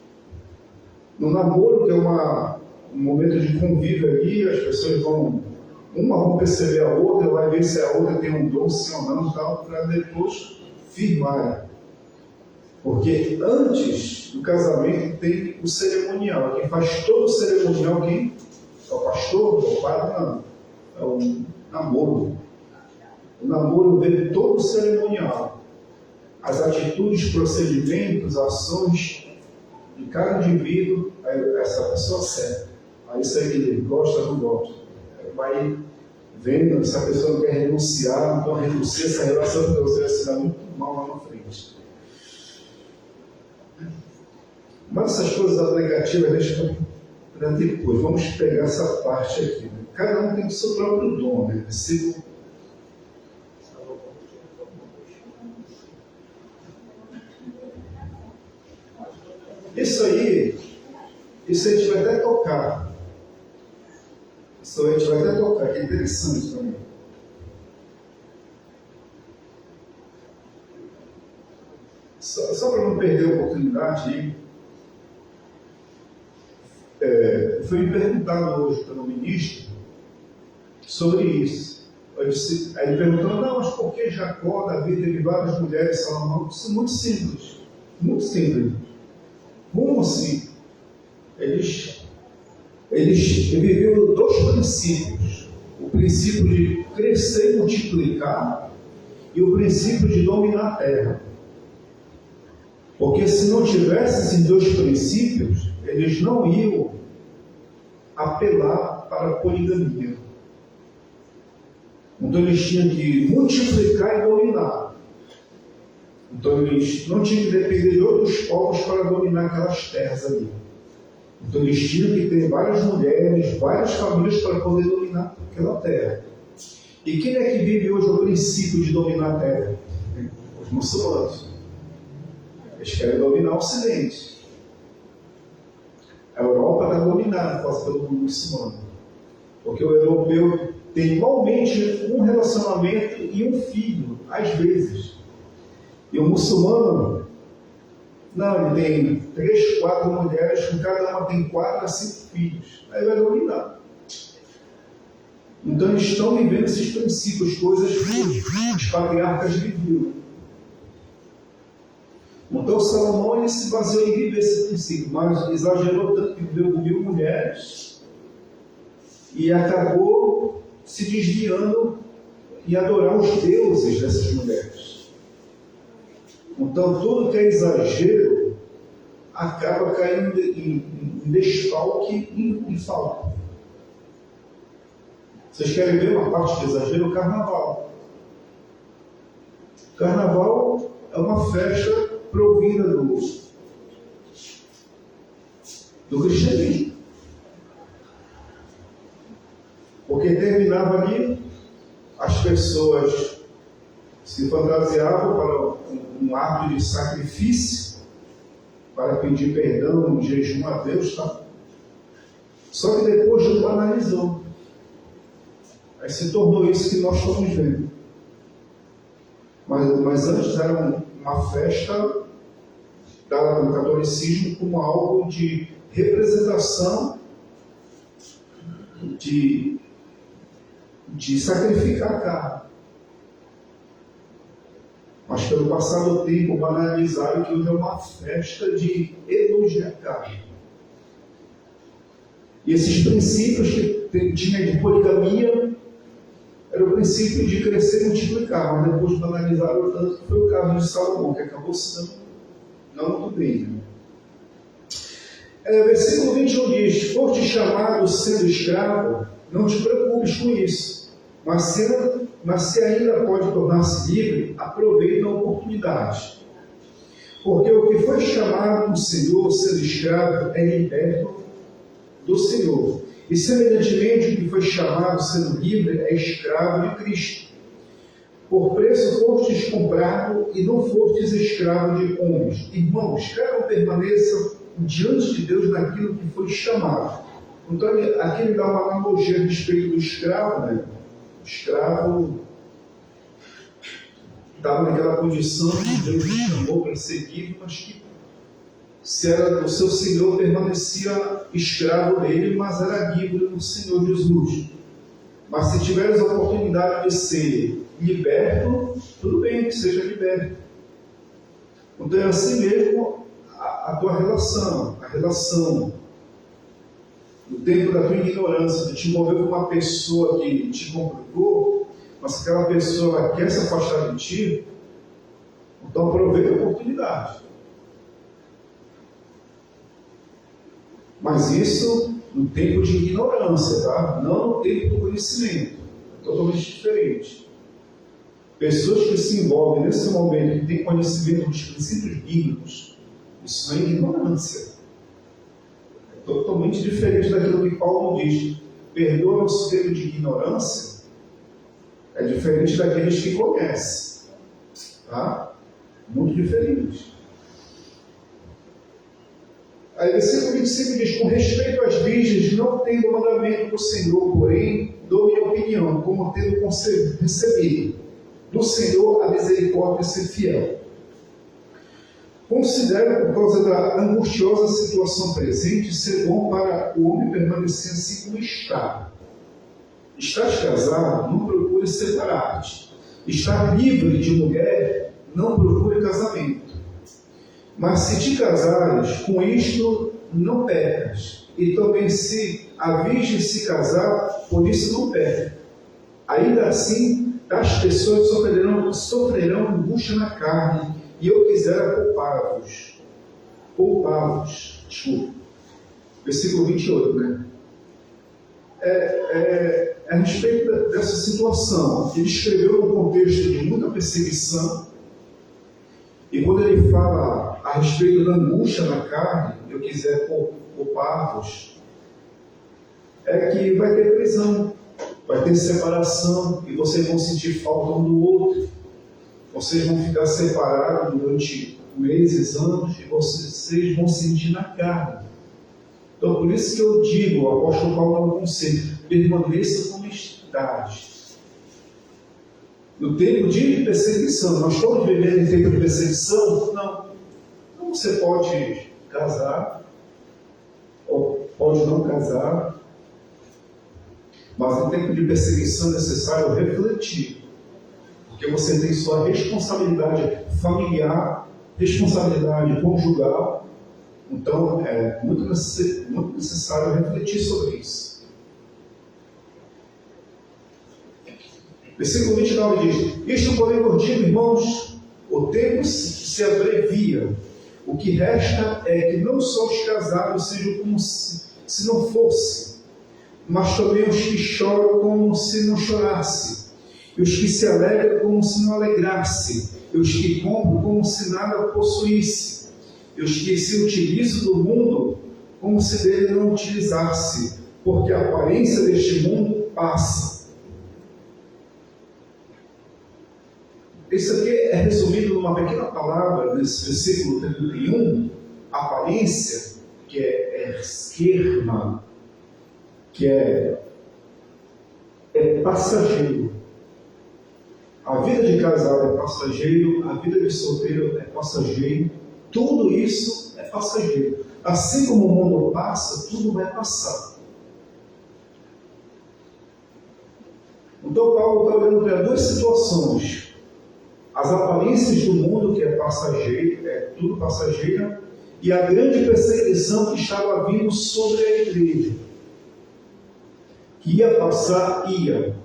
no namoro, que é um momento de convívio ali, as pessoas vão perceber a outra, vai ver se a outra tem um dom, sim ou não, tal, para depois firmar. Porque antes do casamento tem o cerimonial. Quem faz todo o cerimonial, quem? É o pastor, é o padre, não. É o namoro. O namoro vê todo o cerimonial. As atitudes, procedimentos, ações de cada indivíduo, essa pessoa certa. Aí isso aí ele gosta ou não gosta. Vai vendo se a pessoa não quer renunciar, então renuncia essa relação, porque você vai se dar muito mal lá na frente. Mas essas coisas negativas deixa para depois. Vamos pegar essa parte aqui. Né? Cada um tem o seu próprio dom. Né? Isso aí a gente vai até tocar. Isso aí a gente vai até tocar, que é interessante também. Só para não perder a oportunidade aí, foi me perguntado hoje pelo ministro sobre isso. Aí ele perguntou, não, mas por que Jacó, Davi, teve várias mulheres, Salomão? Isso é muito simples. Muito simples. Como assim? Eles viveram dois princípios. O princípio de crescer e multiplicar e o princípio de dominar a terra. Porque se não tivesse esses dois princípios, eles não iam apelar para a poligamia. Então eles tinham que multiplicar e dominar. Então eles não tinham que depender de outros povos para dominar aquelas terras ali. Então eles tinham que ter várias mulheres, várias famílias para poder dominar aquela terra. E quem é que vive hoje o princípio de dominar a terra? Os muçulmanos. Eles querem dominar o Ocidente. A Europa está dominada quase pelo mundo muçulmano. Porque o europeu tem igualmente um relacionamento e um filho, às vezes. E o muçulmano, não, ele tem 3, 4 mulheres, com cada uma tem 4 a 5 filhos. Aí vai dominar. Então eles estão vivendo esses princípios, coisas que os patriarcas viviam. Então Salomão ele se baseou em viver esse princípio, mas exagerou tanto que viveu com 1000 mulheres e acabou se desviando em adorar os deuses dessas mulheres. Então tudo que é exagero acaba caindo em desfalque e em falta. Vocês querem ver uma parte de exagero? O carnaval. O carnaval é uma festa provida do cristianismo. Porque terminava ali, as pessoas se fantasiavam para um ato de sacrifício, para pedir perdão, um jejum a Deus, tá? Só que depois tudo banalizou. Aí se tornou isso que nós estamos vendo. Mas antes era uma festa dada pelo catolicismo como algo de representação de sacrificar a carne. Mas pelo passar do tempo banalizaram que hoje é uma festa de elogiar a carne. E esses princípios que tinha de poligamia, era o princípio de crescer e multiplicar, mas depois banalizaram tanto que foi o caso de Salomão, que acabou sendo não muito bem. Né? Versículo 21 diz: foste chamado sendo escravo, não te preocupes com isso, mas se ainda pode tornar-se livre, aproveita a oportunidade. Porque o que foi chamado do Senhor sendo escravo é liberto do Senhor. E semelhantemente o que foi chamado sendo livre é escravo de Cristo. Por preço fostes comprado e não fostes escravo de homens. Irmãos, cada um permaneça diante de Deus naquilo que foi chamado. Então aqui ele dá uma analogia a respeito do escravo, né? O escravo estava naquela condição que Deus o chamou para ser livre, mas que se era do seu Senhor, permanecia escravo dele, mas era livre do Senhor Jesus. Mas se tiveres a oportunidade de ser liberto, tudo bem, que seja liberto. Então é assim mesmo a tua relação, a relação no tempo da tua ignorância, de te envolver com uma pessoa que te complicou, mas aquela pessoa quer se afastar de ti, então aproveita a oportunidade. Mas isso no tempo de ignorância, tá? Não no tempo do conhecimento. É totalmente diferente. Pessoas que se envolvem nesse momento, que têm conhecimento dos princípios bíblicos, isso não é ignorância. É totalmente diferente daquilo que Paulo diz. Perdoa nosso tempo de ignorância, é diferente daqueles que conhecem. Tá? Muito diferente. Aí, versículo 25 diz: com respeito às virgens, não tendo mandamento do Senhor, porém, dou minha opinião, como tendo recebido do Senhor a misericórdia de ser fiel. Considero, por causa da angustiosa situação presente, ser bom para o homem permanecer assim como está. Estás casado, não procure separar-te. Estar livre de mulher, não procure casamento. Mas se te casares, com isto não pecas. E também se a virgem se casar, por isso não peca. Ainda assim, as pessoas sofrerão angústia na carne, e eu quisera poupá-los. Desculpa. Versículo 28, né? A respeito dessa situação. Ele escreveu num contexto de muita perseguição, e quando ele fala a respeito da angústia na carne, eu quiser poupar-vos, é que vai ter prisão, vai ter separação, e vocês vão sentir falta um do outro. Vocês vão ficar separados durante meses, anos, e vocês vão sentir na carne. Então, por isso que eu digo, o apóstolo Paulo dá um conselho: permaneça como estás. No tempo de perseguição, nós estamos vivendo em tempo de perseguição? Não. Então você pode casar, ou pode não casar, mas em tempo de perseguição é necessário refletir, porque você tem sua responsabilidade familiar, responsabilidade conjugal, então é muito necessário refletir sobre isso. Versículo 29 diz: isto, porém, eu digo, irmãos, o tempo se abrevia. O que resta é que não só os casados sejam como se não fosse, mas também os que choram como se não chorasse, e os que se alegram como se não alegrasse, e os que compram como se nada possuísse, e os que se utilizam do mundo como se dele não utilizasse, porque a aparência deste mundo passa. Isso aqui é resumido numa pequena palavra, nesse versículo 31, aparência, que é esquerma, que é passageiro. A vida de casado é passageiro, a vida de solteiro é passageiro, tudo isso é passageiro. Assim como o mundo passa, tudo vai passar. Então Paulo está olhando para duas situações: as aparências do mundo, que é passageiro, é tudo passageiro, e a grande perseguição que estava vindo sobre a igreja, que ia passar, ia,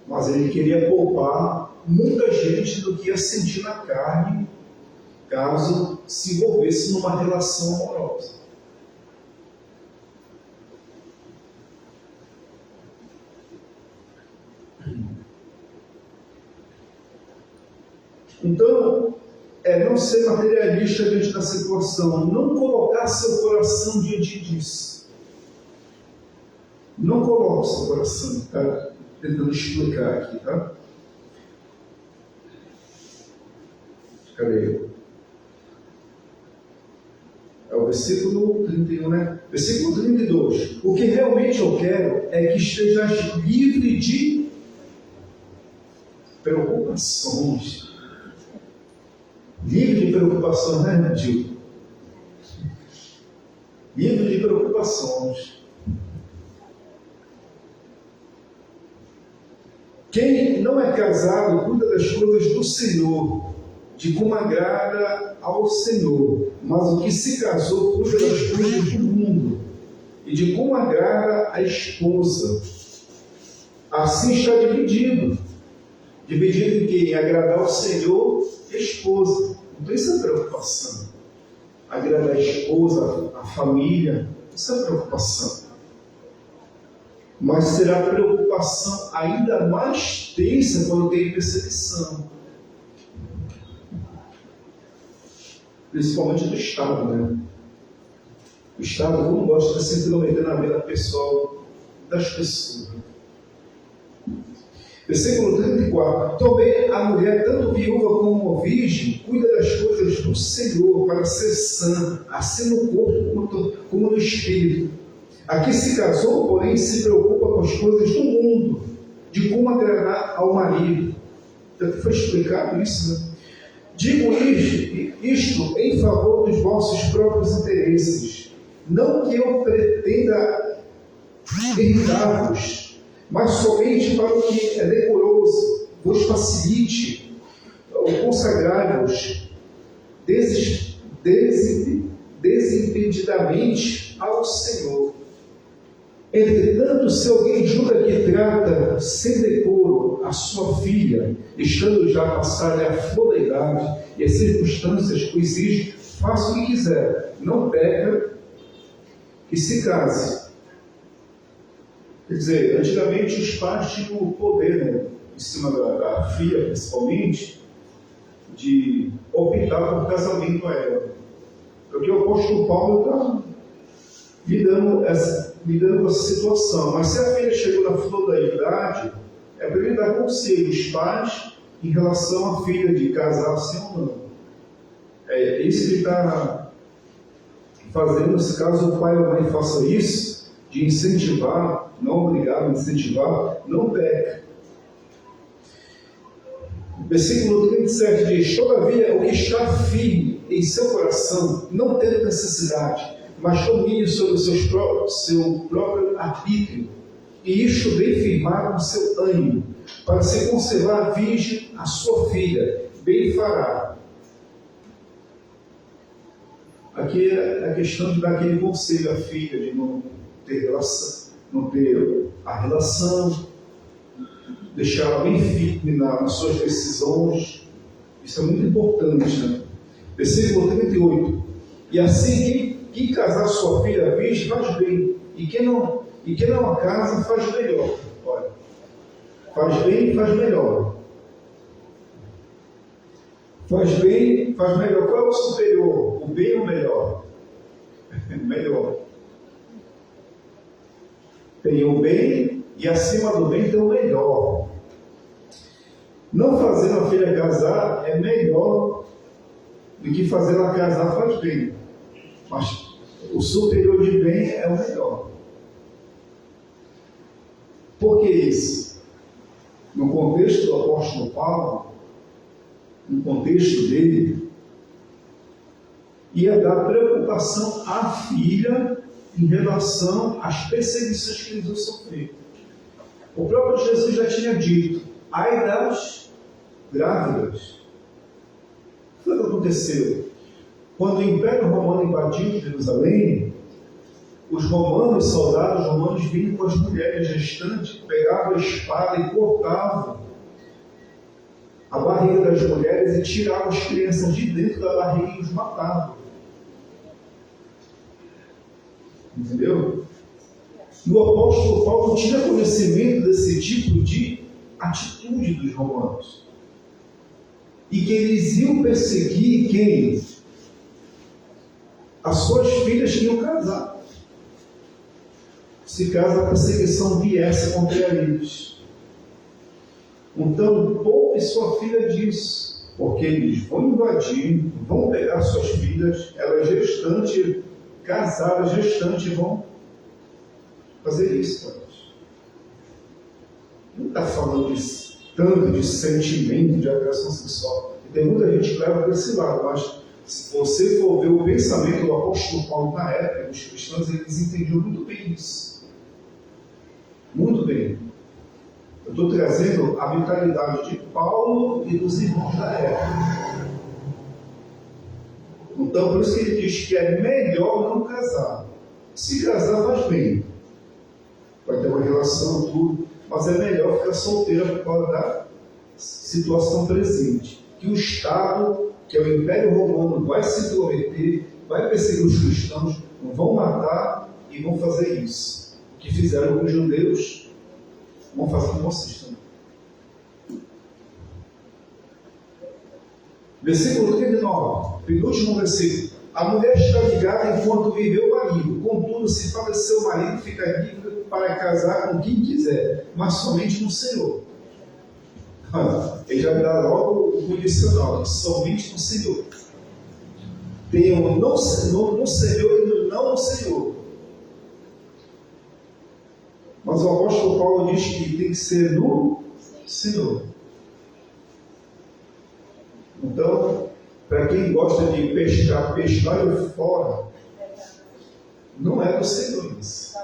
mas ele queria poupar muita gente do que ia sentir na carne caso se envolvesse numa relação amorosa. Então, não ser materialista diante da situação, não colocar seu coração diante disso. Não coloque seu coração, tá? Tentando explicar aqui, tá? Cadê? É o versículo 31, né? Versículo 32. O que realmente eu quero é que estejas livre de preocupações. Livre de preocupações, né, Gil? Livre de preocupações. Quem não é casado cuida das coisas do Senhor, de como agrada ao Senhor. Mas o que se casou cuida das coisas do mundo e de como agrada a esposa. Assim está dividido. Dividido em quem? Agradar ao Senhor e a esposa. Então isso é preocupação. Agradar a esposa, a família, isso é preocupação. Mas será preocupação ainda mais tensa quando tem perseguição. Principalmente do Estado, né? O Estado não gosta de se intrometer na vida pessoal das pessoas. Versículo 34. Também a mulher, tanto viúva como virgem, cuida das coisas do Senhor para ser sã, assim no corpo como no espírito. A que se casou, porém, se preocupa com as coisas do mundo, de como agradar ao marido. Já foi explicado isso, né? Digo isto em favor dos vossos próprios interesses. Não que eu pretenda irritar-vos, mas somente para o que é decoroso, vos facilite o consagrar-vos desimpedidamente ao Senhor. Entretanto, se alguém julga que trata sem decoro a sua filha, estando já passada a flor da idade e as circunstâncias o exigem, faça o que quiser, não peca, que se case. Quer dizer, antigamente os pais tinham o poder, né, em cima da filha, principalmente, de optar por casamento a ela. Porque o apóstolo Paulo está lidando com essa situação. Mas se a filha chegou na flor da idade, é para ele dar conselho aos pais em relação à filha de casar sim ou não. É isso que ele está fazendo. Nesse caso, o pai ou a mãe faça isso, de incentivar, não obrigar, mas incentivar, não peca. Versículo 37 diz: todavia, o que está firme em seu coração, não tendo necessidade, mas domine sobre o seu próprio arbítrio, e isto bem firmado no seu ânimo, para se conservar virgem a sua filha, bem fará. Aqui é a questão de dar aquele conselho à filha, de não ter a relação, deixar ela bem firme nas suas decisões. Isso é muito importante, né? Versículo 38. E assim, quem casar sua filha virgem faz bem, e quem não a casa faz melhor. Olha, faz bem e faz melhor. Faz bem, faz melhor. Qual é o superior? O bem ou o melhor? Melhor. Tem o bem e acima do bem tem o melhor. Não fazer a filha casar é melhor do que fazer ela casar faz bem. Mas o superior de bem é o melhor. Por que isso? No contexto do apóstolo Paulo, no contexto dele, ia dar preocupação à filha em relação às perseguições que eles iam sofrer. O próprio Jesus já tinha dito: ai das grávidas. O que aconteceu? Quando o Império Romano invadiu Jerusalém, os romanos, soldados romanos, vinham com as mulheres gestantes, pegavam a espada e cortavam a barriga das mulheres e tiravam as crianças de dentro da barriga e os matavam. Entendeu? E o apóstolo Paulo tinha conhecimento desse tipo de atitude dos romanos. E que eles iam perseguir quem? As suas filhas que iam casar. Se caso a perseguição viesse contra eles. Então, poupe sua filha disso, porque eles vão invadir, vão pegar suas filhas, elas gestantes, casadas, gestantes, vão fazer isso para eles. Não está falando tanto de sentimento de agressão sexual. E tem muita gente que leva para esse lado, mas se você for ver o pensamento do apóstolo Paulo na época, os cristãos, eles entendiam muito bem isso. Muito bem. Eu estou trazendo a mentalidade de Paulo e dos irmãos da época. Então, por isso que ele diz que é melhor não casar. Se casar, faz bem. Vai ter uma relação, tudo. Mas é melhor ficar solteira por causa da situação presente. Que o Estado, que é o Império Romano, vai se intrometer, vai perseguir os cristãos, vão matar e vão fazer isso. O que fizeram com os judeus, vão fazer com vocês também. Versículo 39, penúltimo versículo. A mulher está ligada enquanto vive o marido. Contudo, se falecer o marido, fica livre para casar com quem quiser, mas somente no Senhor. Ele já me dá logo o condicional, somente no Senhor. Tem um no Senhor e um não no Senhor. Mas o apóstolo Paulo diz que tem que ser no Senhor. Então, para quem gosta de pescar fora, não é do Senhor isso.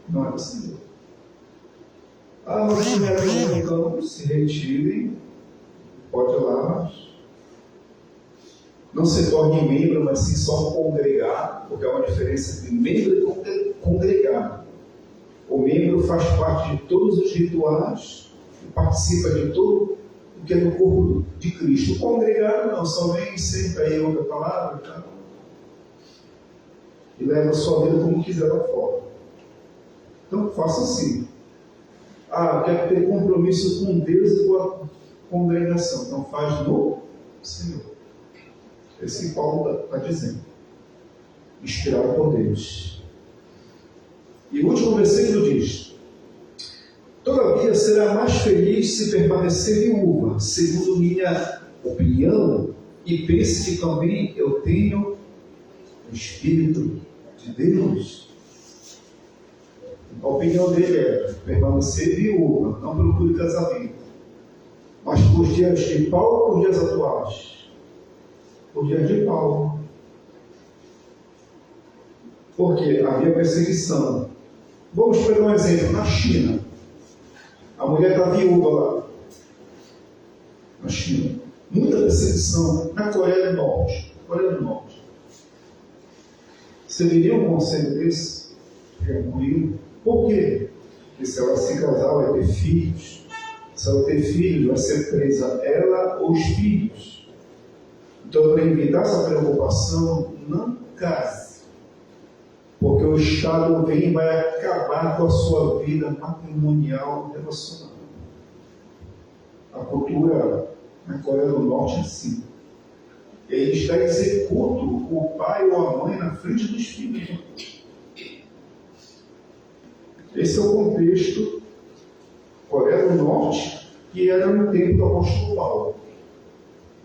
Não é do Senhor. Mas não é então, se retirem, pode ir lá, mas não se torne membro, mas sim só congregar, porque há uma diferença entre membro e congregar. O membro faz parte de todos os rituais e participa de tudo o que é do corpo de Cristo. O congregado não, só vem, senta aí outra palavra, tá? E leva a sua vida como quiser lá fora. Então faça assim. Quer ter compromisso com Deus e com a congregação. Então faz no Senhor. Esse que Paulo está dizendo. Inspirado por Deus. E o último versículo diz: todavia será mais feliz se permanecer viúva, segundo minha opinião, e pense que também eu tenho o Espírito de Deus. A opinião dele é permanecer viúva, não procure casamento. Mas por dias de Paulo ou por dias atuais? Por dias de Paulo. Porque havia perseguição. Vamos pegar um exemplo. Na China, a mulher está viúva lá. Na China. Muita perseguição. Na Coreia do Norte. Você viria um conselho desse? Tranquilo. Por quê? Porque se ela se casar, vai ter filhos. Se ela ter filhos, vai ser presa ela ou os filhos. Então, para evitar essa preocupação, não case. Porque o Estado vem e vai acabar com a sua vida matrimonial relacional. A cultura na Coreia do Norte é assim. Eles já executam o pai ou a mãe na frente dos filhos. Esse é o contexto Coreia do Norte, que era no tempo do apóstolo Paulo.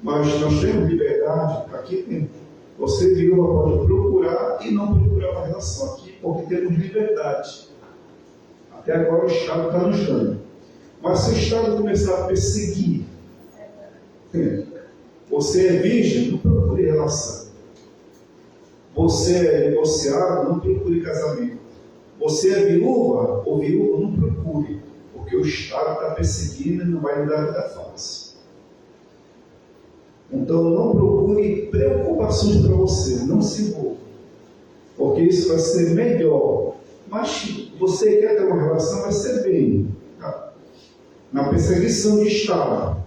Mas nós temos liberdade, aqui tem. Você viu, pode procurar e não procurar uma relação aqui, porque temos liberdade. Até agora o Estado está nos dando. Mas se o Estado começar a perseguir, você é virgem, não procure relação. Você é divorciado, não procure casamento. Você é viúva ou viúva, não procure, porque o Estado está perseguindo e não vai lhe dar vida fácil. Então não procure preocupações para você, não se envolva. porque isso vai ser melhor. Mas você quer ter uma relação, vai ser bem. Tá? Na perseguição de Estado,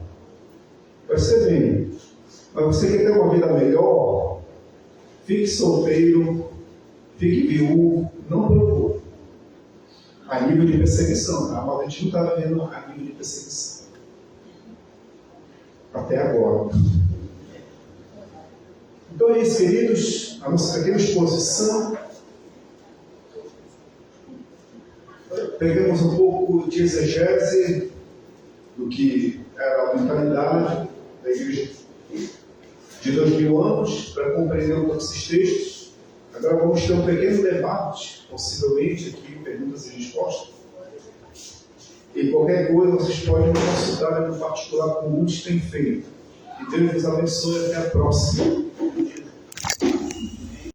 vai ser bem. Mas você quer ter uma vida melhor, fique solteiro, fique viúvo, não procure. A nível de perseguição, tá? Mas a gente não está vivendo a nível de perseguição. Até agora. Então é isso, queridos, a nossa pequena exposição. Pegamos um pouco de exegese do que era a mentalidade da igreja de 2000 anos, para compreender um pouco esses textos. Agora vamos ter um pequeno debate, possivelmente aqui, perguntas e respostas. E qualquer coisa vocês podem me consultar no particular, como muitos têm feito. Que Deus vos abençoe, até a próxima.